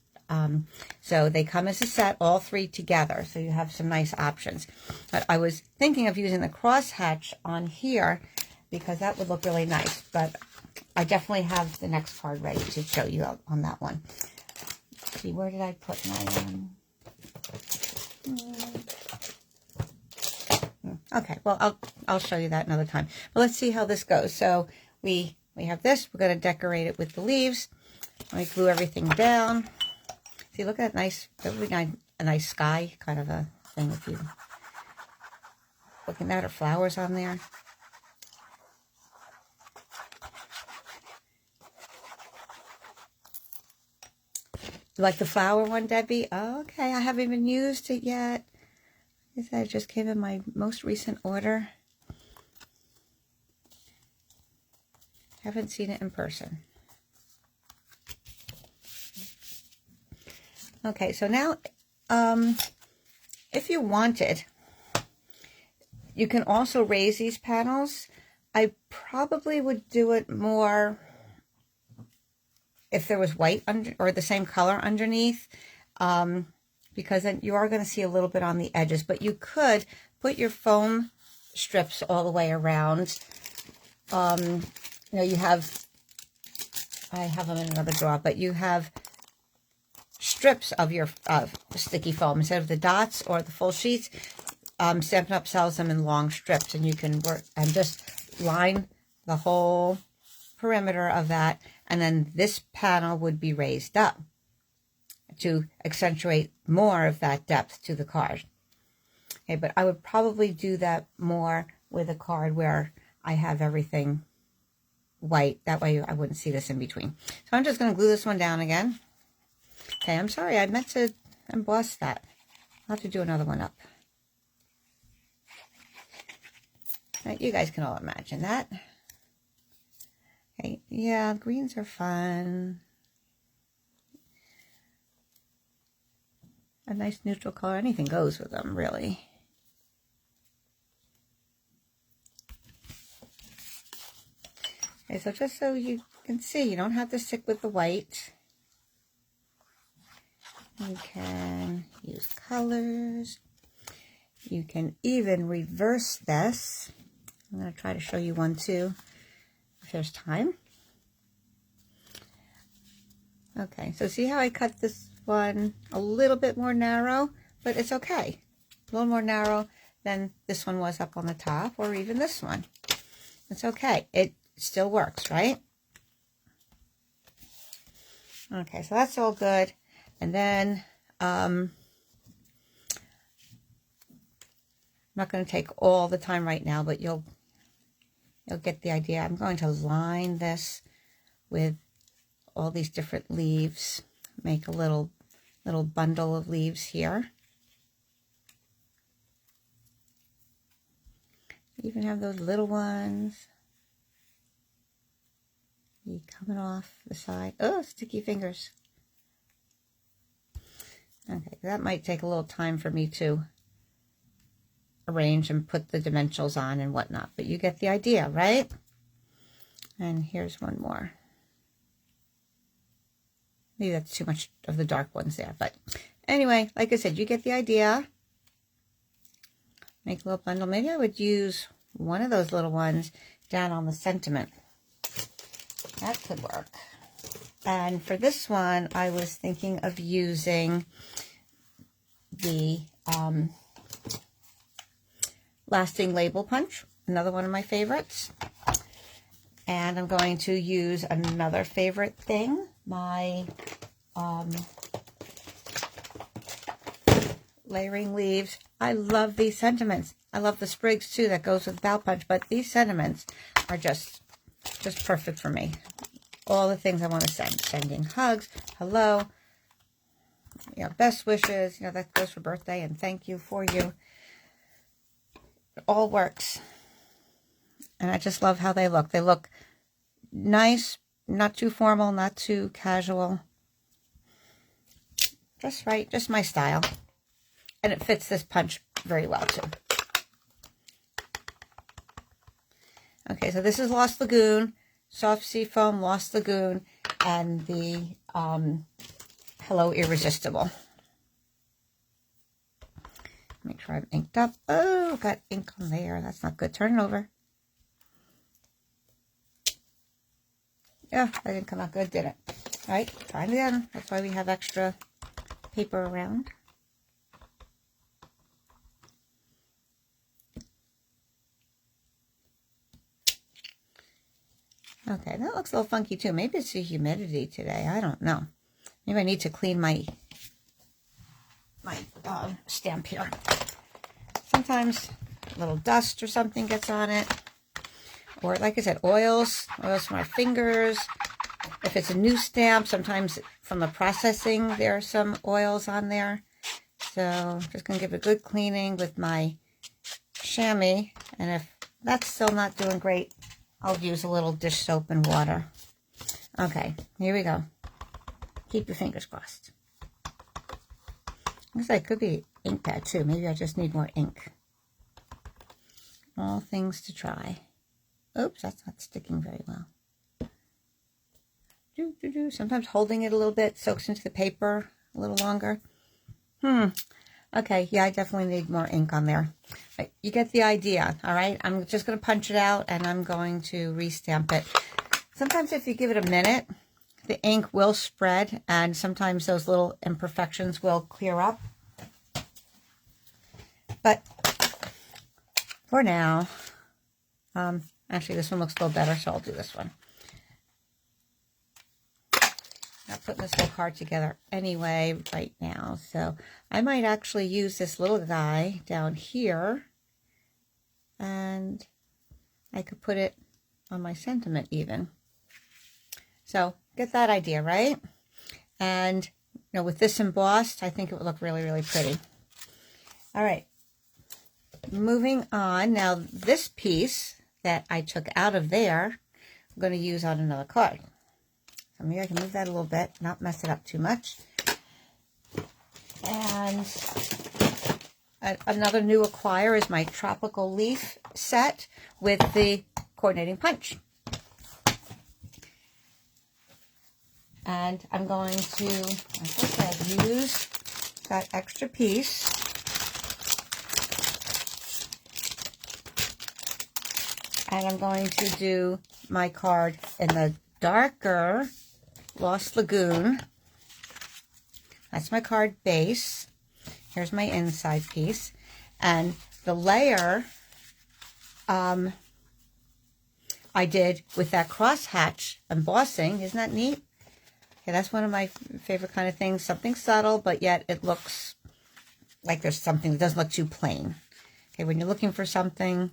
[SPEAKER 1] So they come as a set, all 3 together. So you have some nice options. But I was thinking of using the crosshatch on here because that would look really nice. But I definitely have the next card ready to show you on that one. Let's see, where did I put my okay, well, I'll show you that another time. But let's see how this goes. So we have this. We're going to decorate it with the leaves. I glue everything down. See, look at that nice, a nice sky kind of a thing. If you looking at her flowers on there. You like the flower one, Debbie? Oh, okay, I haven't even used it yet. Like I said, it just came in my most recent order. Haven't seen it in person. Okay, so now, if you wanted, you can also raise these panels. I probably would do it more if there was white under, or the same color underneath, because then you are going to see a little bit on the edges. But you could put your foam strips all the way around. You know, you have, I have them in another drawer, but you have strips of your sticky foam instead of the dots or the full sheets. Stampin' Up sells them in long strips, and you can work and just line the whole perimeter of that, and then this panel would be raised up to accentuate more of that depth to the card. Okay, but I would probably do that more with a card where I have everything white. That way I wouldn't see this in between. So I'm just going to glue this one down again. Okay, I'm sorry, I meant to emboss that. I'll have to do another one up. You guys can all imagine that. Okay, yeah, greens are fun. A nice neutral color, anything goes with them, really. Okay, so just so you can see, you don't have to stick with the white. You can use colors. You can even reverse this. I'm going to try to show you one too, if there's time. Okay, so see how I cut this one a little bit more narrow, but it's okay. A little more narrow than this one was up on the top, or even this one. It's okay. It still works, right? Okay, so that's all good. And then I'm not going to take all the time right now, but you'll get the idea. I'm going to line this with all these different leaves. Make a little bundle of leaves here. You even have those little ones. You coming off the side. Oh, sticky fingers. Okay, that might take a little time for me to arrange and put the dimensionals on and whatnot, but you get the idea, right? And here's one more. Maybe that's too much of the dark ones there, but anyway, like I said, you get the idea. Make a little bundle. Maybe I would use one of those little ones down on the sentiment. That could work. And for this one, I was thinking of using the lasting label punch, another one of my favorites. And I'm going to use another favorite thing, my layering leaves. I love these sentiments. I love the sprigs too that goes with bow punch, but these sentiments are just perfect for me. All the things I want to send. Sending hugs, hello, you know, best wishes, you know, that goes for birthday and thank you for you. It all works. And I just love how they look. They look nice, not too formal, not too casual. Just right, just my style. And it fits this punch very well too. Okay, so this is Lost Lagoon, Soft Sea Foam, Lost Lagoon, and the Hello Irresistible. Make sure I'm inked up. Oh, got ink on there. That's not good. Turn it over. Yeah, that didn't come out good, did it? All right, try it again. That's why we have extra paper around. Okay, that looks a little funky too. Maybe it's the humidity today. I don't know. Maybe I need to clean my stamp here. Sometimes a little dust or something gets on it. Or like I said, oils from our fingers. If it's a new stamp, sometimes from the processing, there are some oils on there. So I'm just going to give it a good cleaning with my chamois. And if that's still not doing great, I'll use a little dish soap and water. Okay, here we go. Keep your fingers crossed. Looks like it could be ink pad too. Maybe I just need more ink. All things to try. Oops, that's not sticking very well. Sometimes holding it a little bit soaks into the paper a little longer. Okay, yeah, I definitely need more ink on there. But you get the idea, all right? I'm just going to punch it out, and I'm going to restamp it. Sometimes if you give it a minute, the ink will spread, and sometimes those little imperfections will clear up. But for now, actually this one looks a little better, so I'll do this one. I'm putting this whole card together anyway right now, so I might actually use this little guy down here, and I could put it on my sentiment even. So get that idea, right? And you know, with this embossed, I think it would look really, really pretty. All right, moving on. Now this piece that I took out of there, I'm going to use on another card. So maybe I can move that a little bit, not mess it up too much. And another new acquire is my tropical leaf set with the coordinating punch. And I'm going to, like I said, use that extra piece. And I'm going to do my card in the darker Lost Lagoon. That's my card base. Here's my inside piece. And the layer I did with that crosshatch embossing. Isn't that neat? Okay, that's one of my favorite kind of things. Something subtle, but yet it looks like there's something that doesn't look too plain. Okay, when you're looking for something,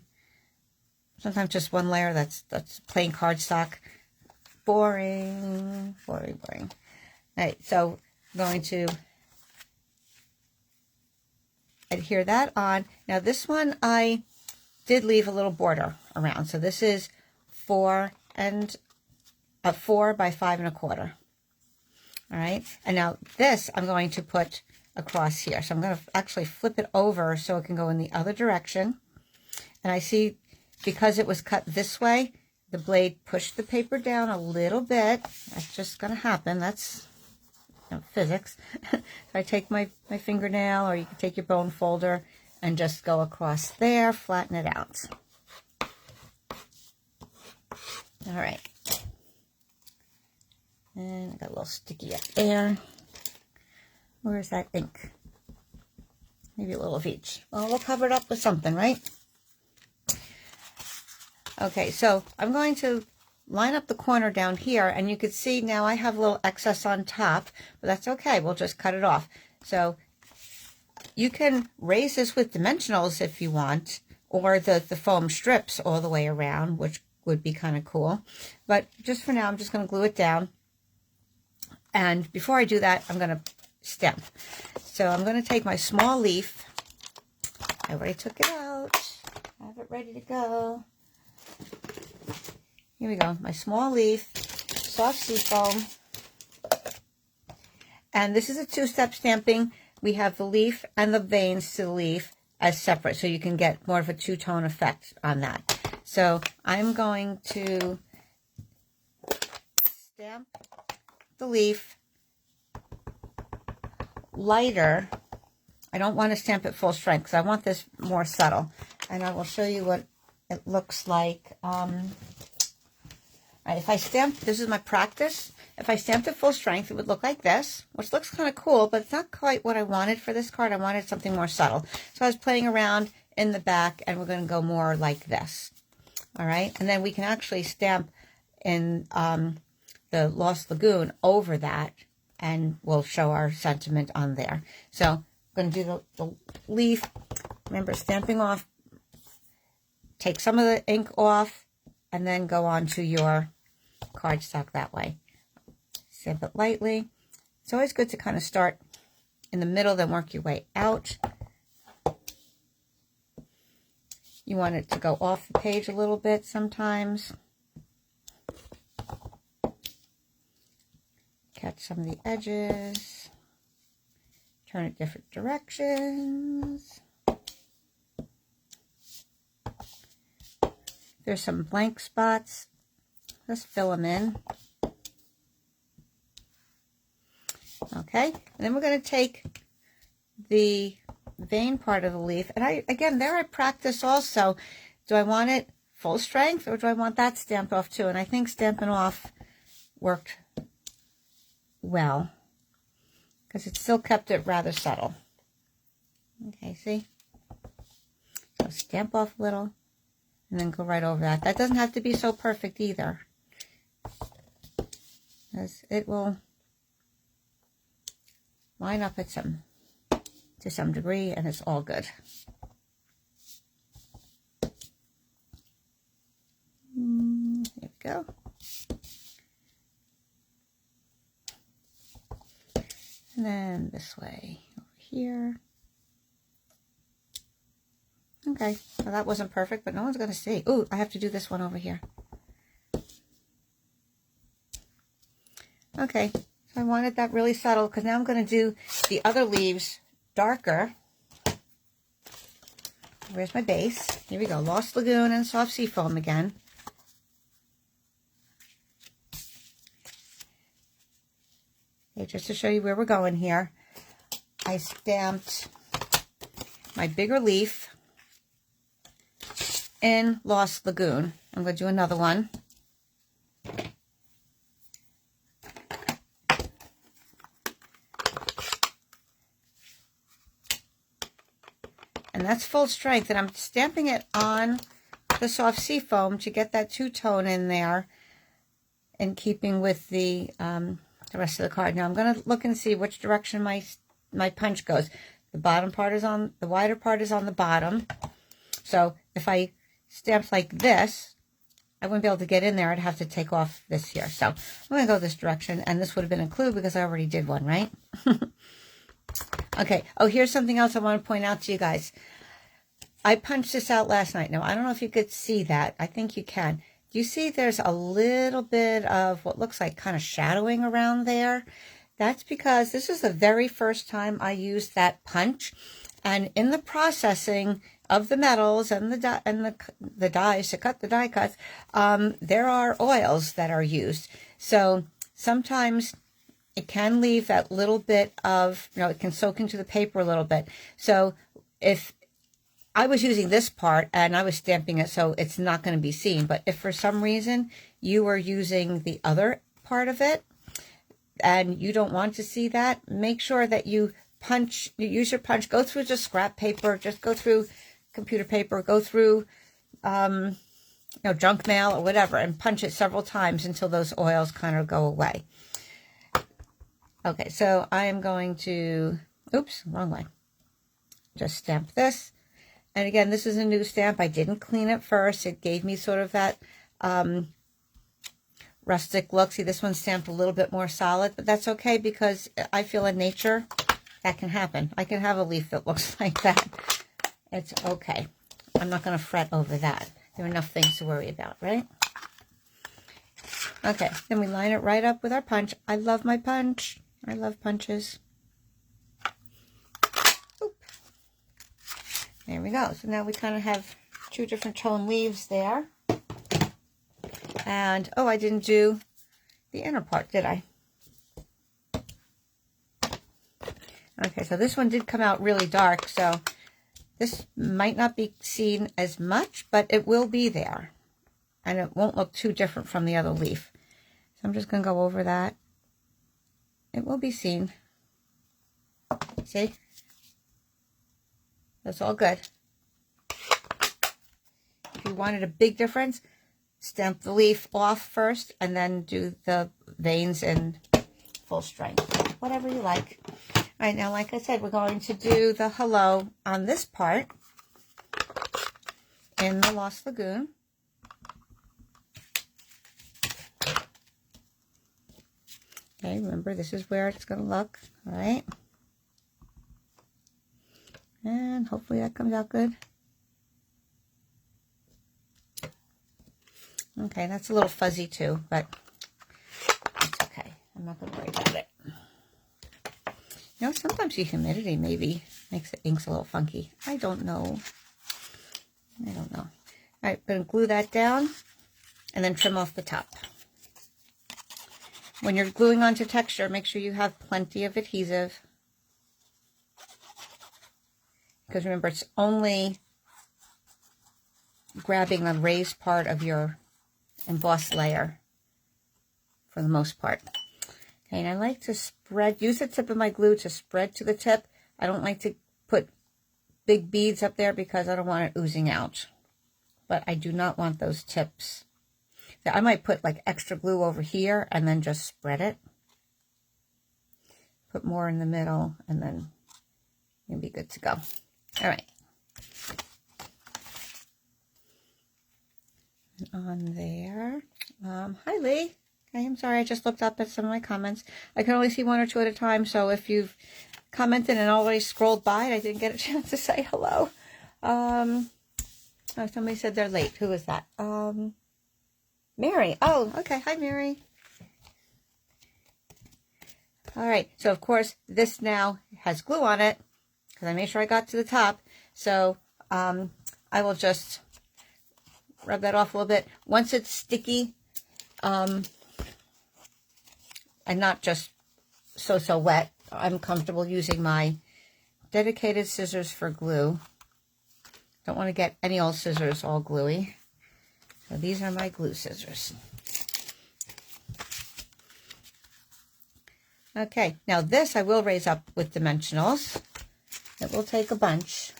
[SPEAKER 1] sometimes just one layer that's plain cardstock. Boring, boring, boring. All right, so I'm going to adhere that on. Now this one I did leave a little border around. So this is 4 by 5 1/4. All right, and now this I'm going to put across here. So I'm going to actually flip it over so it can go in the other direction. And I see, because it was cut this way, the blade pushed the paper down a little bit. That's just going to happen. That's, you know, physics. So I take my fingernail, or you can take your bone folder and just go across there, flatten it out. All right. And I got a little sticky up there. Where's that ink? Maybe a little of each. Well, we'll cover it up with something, right? Okay, so I'm going to line up the corner down here, and you can see now I have a little excess on top, but that's okay. We'll just cut it off. So you can raise this with dimensionals if you want, or the foam strips all the way around, which would be kind of cool. But just for now, I'm just going to glue it down. And before I do that, I'm going to stamp. So I'm going to take my small leaf. I already took it out. I have it ready to go. Here we go. My small leaf, soft seafoam. And this is a two-step stamping. We have the leaf and the veins to the leaf as separate, so you can get more of a two-tone effect on that. So I'm going to stamp the leaf lighter. I don't want to stamp it full strength because I want this more subtle. And I will show you what it looks like. If I stamp, this is my practice. If I stamped it full strength, it would look like this, which looks kind of cool, but it's not quite what I wanted for this card. I wanted something more subtle. So I was playing around in the back, and we're going to go more like this. All right, and then we can actually stamp in the Lost Lagoon over that, and we'll show our sentiment on there. So I'm going to do the leaf. Remember, stamping off, take some of the ink off, and then go on to your cardstock that way. Stamp it lightly. It's always good to kind of start in the middle, then work your way out. You want it to go off the page a little bit sometimes. Catch some of the edges. Turn it different directions. There's some blank spots. Let's fill them in. Okay, and then we're going to take the vein part of the leaf, and I practice also. Do I want it full strength, or do I want that stamped off too? And I think stamping off worked well because it still kept it rather subtle. Okay, see? So stamp off a little and then go right over that. That doesn't have to be so perfect either, because it will line up at to some degree, and it's all good. There we go. And then this way over here. Okay, well that wasn't perfect, but no one's going to see. Ooh, I have to do this one over here. Okay, so I wanted that really subtle because now I'm going to do the other leaves darker. Where's my base? Here we go. Lost Lagoon and soft seafoam again. Okay, just to show you where we're going here, I stamped my bigger leaf in Lost Lagoon. I'm going to do another one. And that's full strength, and I'm stamping it on the soft seafoam to get that two-tone in there in keeping with the rest of the card. Now I'm going to look and see which direction my punch goes. The bottom part is on, the wider part is on the bottom. So if I stamped like this, I wouldn't be able to get in there. I'd have to take off this here. So I'm going to go this direction, and this would have been a clue because I already did one, right? Okay. Oh, here's something else I want to point out to you guys. I punched this out last night. Now, I don't know if you could see that. I think you can. Do you see there's a little bit of what looks like kind of shadowing around there? That's because this is the very first time I used that punch. And in the processing of the metals and the dies to cut the die cuts, there are oils that are used. So sometimes it can leave that little bit of, it can soak into the paper a little bit. So if I was using this part and I was stamping it so it's not going to be seen, but if for some reason you are using the other part of it and you don't want to see that, make sure that you use your punch, go through just scrap paper, just go through computer paper, go through junk mail or whatever, and punch it several times until those oils kind of go away. Okay, so I am going to, oops, wrong way. Just stamp this. And again, this is a new stamp. I didn't clean it first. It gave me sort of that rustic look. See, this one's stamped a little bit more solid, but that's okay because I feel in nature that can happen. I can have a leaf that looks like that. It's okay. I'm not going to fret over that. There are enough things to worry about, right? Okay, then we line it right up with our punch. I love my punch. I love punches. Oop. There we go. So now we kind of have two different tone leaves there. And, oh, I didn't do the inner part, did I? Okay, so this one did come out really dark, so this might not be seen as much, but it will be there. And it won't look too different from the other leaf. So I'm just going to go over that. It will be seen. See? That's all good. If you wanted a big difference, stamp the leaf off first and then do the veins in full strength. Whatever you like. All right, now like I said, we're going to do the hello on this part in the Lost Lagoon. Okay, remember this is where it's going to look, all right? And hopefully that comes out good. Okay, that's a little fuzzy too, but it's okay. I'm not going to worry about it. You know, sometimes the humidity maybe makes the inks a little funky. I don't know. I don't know. All right, I'm going to glue that down and then trim off the top. When you're gluing onto texture, make sure you have plenty of adhesive. Because remember, it's only grabbing the raised part of your embossed layer for the most part. Okay, and I like to spread, use the tip of my glue to spread to the tip. I don't like to put big beads up there because I don't want it oozing out. But I do not want those tips. So I might put like extra glue over here and then just spread it. Put more in the middle and then you'll be good to go. All right. And on there. Hi, Lee. Okay, I'm sorry. I just looked up at some of my comments. I can only see one or two at a time. So if you've commented and already scrolled by and I didn't get a chance to say hello. Oh, somebody said they're late. Who is that? Mary. Oh, okay. Hi, Mary. All right. So, of course, this now has glue on it because I made sure I got to the top. So, I will just rub that off a little bit. Once it's sticky, and not just so wet, I'm comfortable using my dedicated scissors for glue. Don't want to get any old scissors all gluey. So these are my glue scissors. Okay, now this I will raise up with dimensionals. It will take a bunch.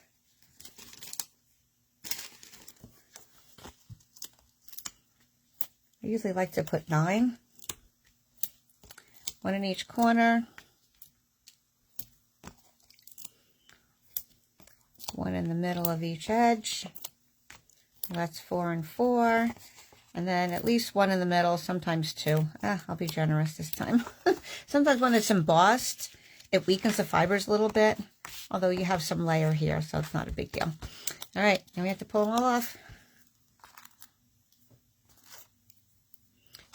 [SPEAKER 1] I usually like to put 9. 1 in each corner. 1 in the middle of each edge. That's 4 and 4. And then at least 1 in the middle, sometimes 2. I'll be generous this time. Sometimes when it's embossed, it weakens the fibers a little bit. Although you have some layer here, so it's not a big deal. All right, now we have to pull them all off.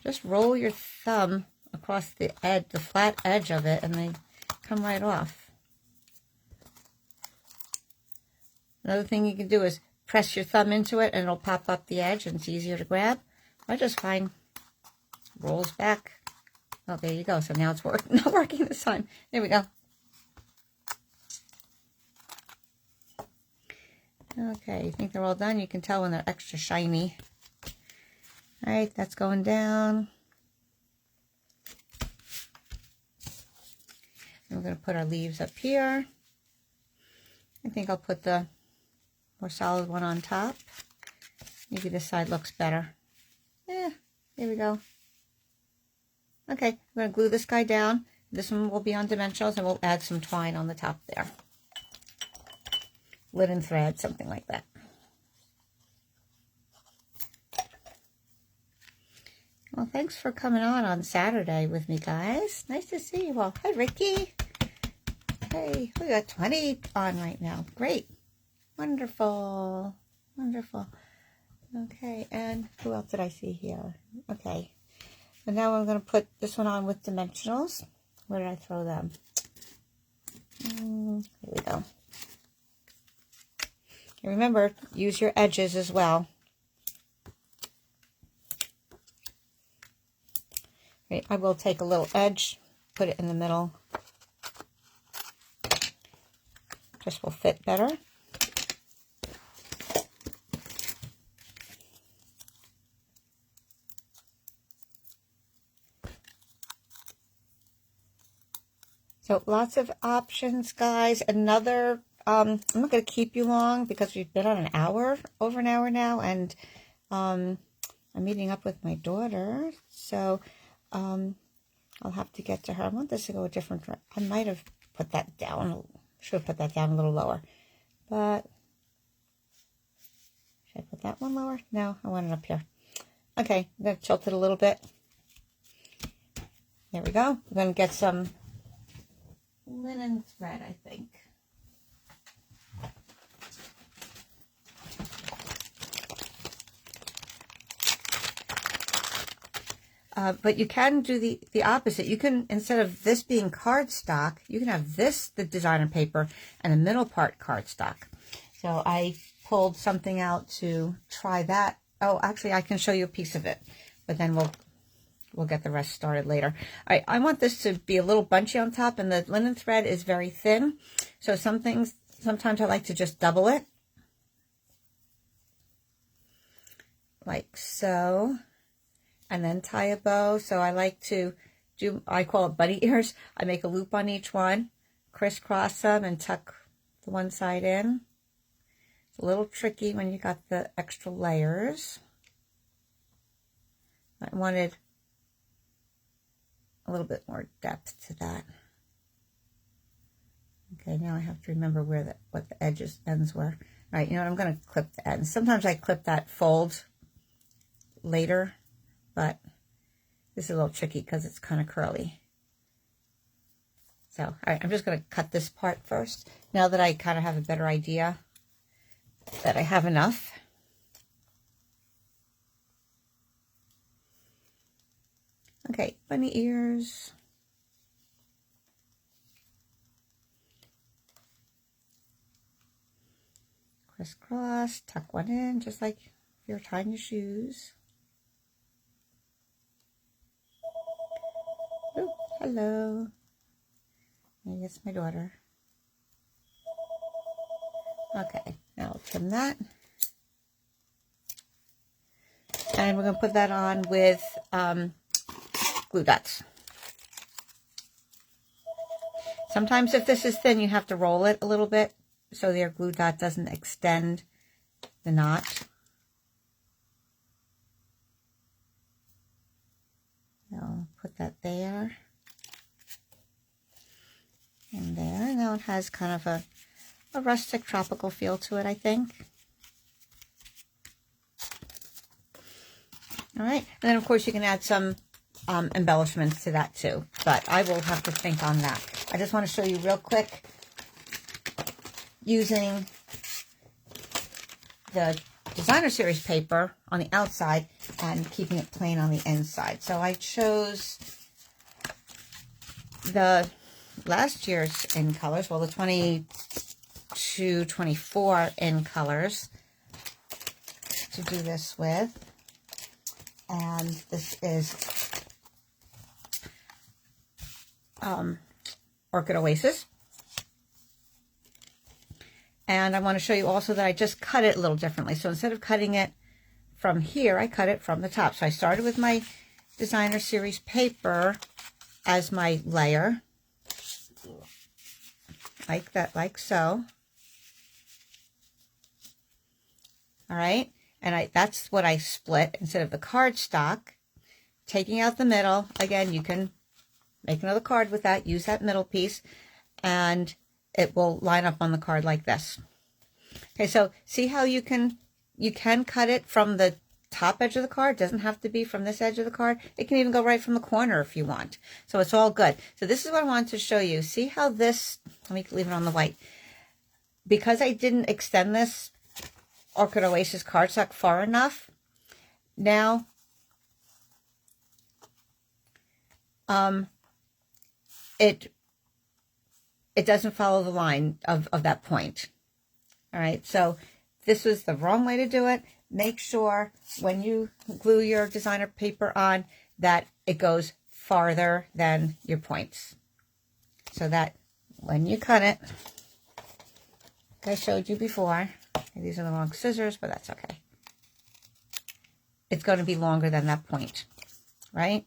[SPEAKER 1] Just roll your thumb across the edge, the flat edge of it, and they come right off. Another thing you can do is press your thumb into it and it'll pop up the edge and it's easier to grab. I just find rolls back. Oh, there you go. So now it's not working this time. There we go. Okay, you think they're all done? You can tell when they're extra shiny. All right, that's going down. And we're going to put our leaves up here. I think I'll put the more solid one on top. Maybe this side looks better. Yeah, there we go. Okay, I'm going to glue this guy down. This one will be on dimensionals, and we'll add some twine on the top there. Linen thread, something like that. Well, thanks for coming on Saturday with me, guys. Nice to see you all. Hi, Ricky. Hey, we got 20 on right now. Great. Wonderful. Wonderful. Okay, and who else did I see here? Okay. And now I'm going to put this one on with dimensionals. Where did I throw them? Here we go. And remember, use your edges as well. Okay, I will take a little edge, put it in the middle. Just will fit better. So lots of options, guys. Another, I'm not going to keep you long because we've been on an hour, over an hour now, and I'm meeting up with my daughter. So I'll have to get to her. I want this to go a different direction. I might have put that down. Should have put that down a little lower. But should I put that one lower? No, I want it up here. Okay, I'm going to tilt it a little bit. There we go. We're going to get some linen thread, I think. But you can do the opposite. You can, instead of this being cardstock, you can have this, the designer paper, and the middle part cardstock. So I pulled something out to try that. Oh, actually, I can show you a piece of it, but then we'll get the rest started later. All right, I want this to be a little bunchy on top, and the linen thread is very thin. So sometimes I like to just double it, like so. And then tie a bow. So I like to do, I call it bunny ears. I make a loop on each one, crisscross them, and tuck the one side in. It's a little tricky when you got the extra layers. I wanted a little bit more depth to that. Okay, now I have to remember where what the ends were. All right, you know what, I'm going to clip the ends. Sometimes I clip that fold later, but this is a little tricky because it's kind of curly. So, all right, I'm just going to cut this part first. Now that I kind of have a better idea that I have enough. Okay, bunny ears. Crisscross, tuck one in, just like you're tying your shoes. Ooh, hello. Maybe it's my daughter. Okay, now I'll trim that. And we're going to put that on with glue dots. Sometimes if this is thin, you have to roll it a little bit so your glue dot doesn't extend the knot. I'll put that there and there. Now it has kind of a rustic tropical feel to it, I think. All right, and then of course you can add some embellishments to that too, but I will have to think on that. I just want to show you real quick using the designer series paper on the outside and keeping it plain on the inside. So I chose the last year's in colors, well, the 22-24 in colors to do this with. And this is Orchid Oasis. And I want to show you also that I just cut it a little differently. So instead of cutting it from here, I cut it from the top. So I started with my designer series paper as my layer, like that, like so. All right. And that's what I split instead of the cardstock. Taking out the middle. Again, you can make another card with that. Use that middle piece. And it will line up on the card like this. Okay, so see how you can cut it from the top edge of the card. It doesn't have to be from this edge of the card. It can even go right from the corner if you want. So it's all good. So this is what I wanted to show you. See how this, let me leave it on the white. Because I didn't extend this Orchid Oasis cardstock far enough, now it doesn't follow the line of that point. All right, so this was the wrong way to do it. Make sure when you glue your designer paper on that it goes farther than your points. So that when you cut it, like I showed you before, these are the wrong scissors, but that's okay. It's going to be longer than that point, right?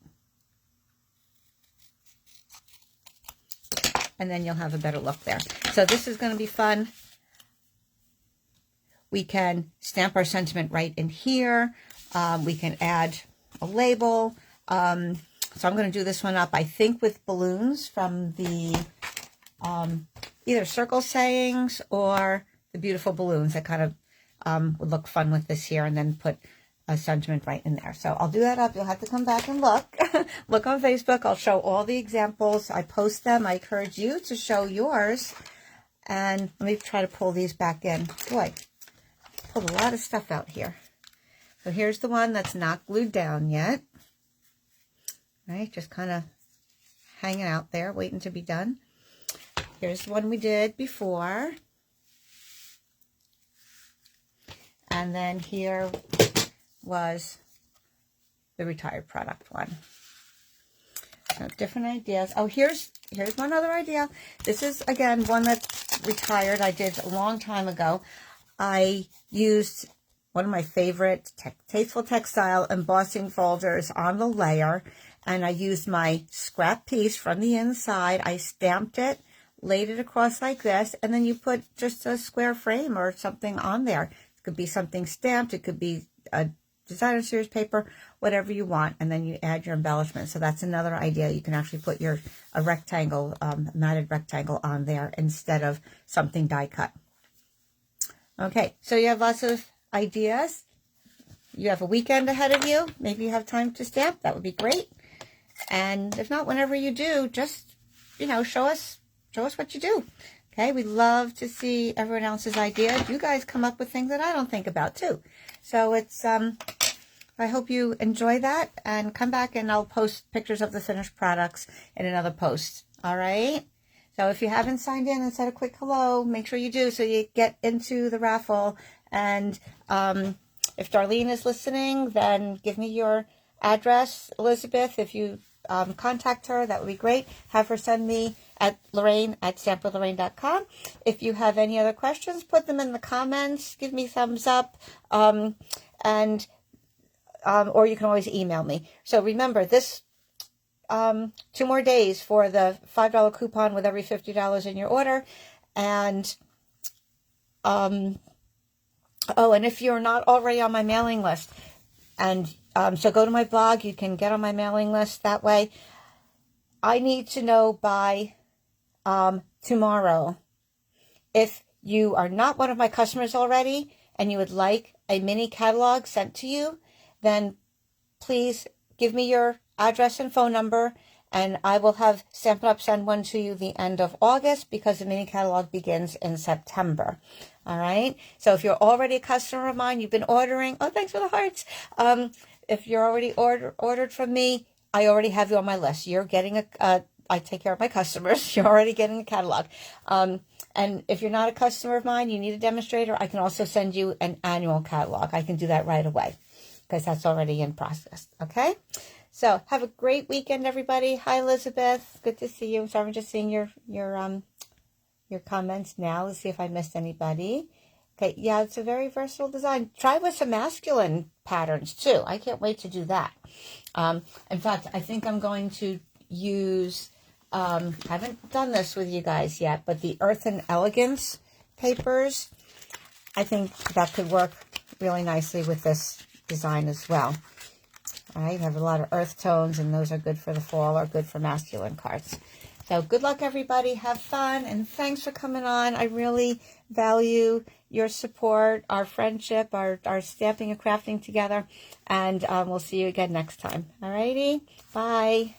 [SPEAKER 1] And then you'll have a better look there. So this is going to be fun. We can stamp our sentiment right in here. We can add a label. So I'm going to do this one up, I think, with balloons from the either circle sayings or the beautiful balloons that kind of would look fun with this here, and then put a sentiment right in there. So I'll do that up. You'll have to come back and look. Look on Facebook. I'll show all the examples. I post them. I encourage you to show yours. And let me try to pull these back in. Boy, pulled a lot of stuff out here. So here's the one that's not glued down yet. Right, just kind of hanging out there, waiting to be done. Here's the one we did before. And then here was the retired product one. So different ideas. Oh, here's one other idea. This is, again, one that's retired. I did a long time ago. I used one of my favorite Tasteful Textile embossing folders on the layer, and I used my scrap piece from the inside. I stamped it, laid it across like this, and then you put just a square frame or something on there. It could be something stamped. It could be a designer series paper, whatever you want, and then you add your embellishment. So that's another idea. You can actually put a rectangle, matted rectangle on there instead of something die cut. Okay, so you have lots of ideas. You have a weekend ahead of you. Maybe you have time to stamp. That would be great. And if not, whenever you do, just, show us what you do. Okay, we love to see everyone else's ideas. You guys come up with things that I don't think about too. So it's, I hope you enjoy that, and come back and I'll post pictures of the finished products in another post. All right. So if you haven't signed in and said a quick hello, make sure you do so you get into the raffle. And if Darlene is listening, then give me your address, Elizabeth. If you contact her, that would be great. Have her send me at Lorraine at stampwithlorraine.com. If you have any other questions, put them in the comments. Give me thumbs up. Or you can always email me. So remember, this 2 more days for the $5 coupon with every $50 in your order. And and if you're not already on my mailing list, and so go to my blog, you can get on my mailing list that way. I need to know by tomorrow if you are not one of my customers already and you would like a mini catalog sent to you, then please give me your address and phone number, and I will have Stampin' Up! Send one to you the end of August, because the mini catalog begins in September. All right. So if you're already a customer of mine, you've been ordering. Oh, thanks for the hearts. If you're already ordered from me, I already have you on my list. You're getting I take care of my customers. You're already getting a catalog. And if you're not a customer of mine, you need a demonstrator, I can also send you an annual catalog. I can do that right away, because that's already in process. Okay. So have a great weekend, everybody. Hi, Elizabeth. Good to see you. Sorry, I'm just seeing your comments now. Let's see if I missed anybody. Okay, yeah, it's a very versatile design. Try with some masculine patterns too. I can't wait to do that. In fact, I think I'm going to use, haven't done this with you guys yet, but the Earth and Elegance papers. I think that could work really nicely with this design as well. All right, you have a lot of earth tones, and those are good for the fall or good for masculine cards. So good luck, everybody. Have fun, and thanks for coming on. I really value your support, our friendship, our stamping and crafting together, and we'll see you again next time. All righty? Bye.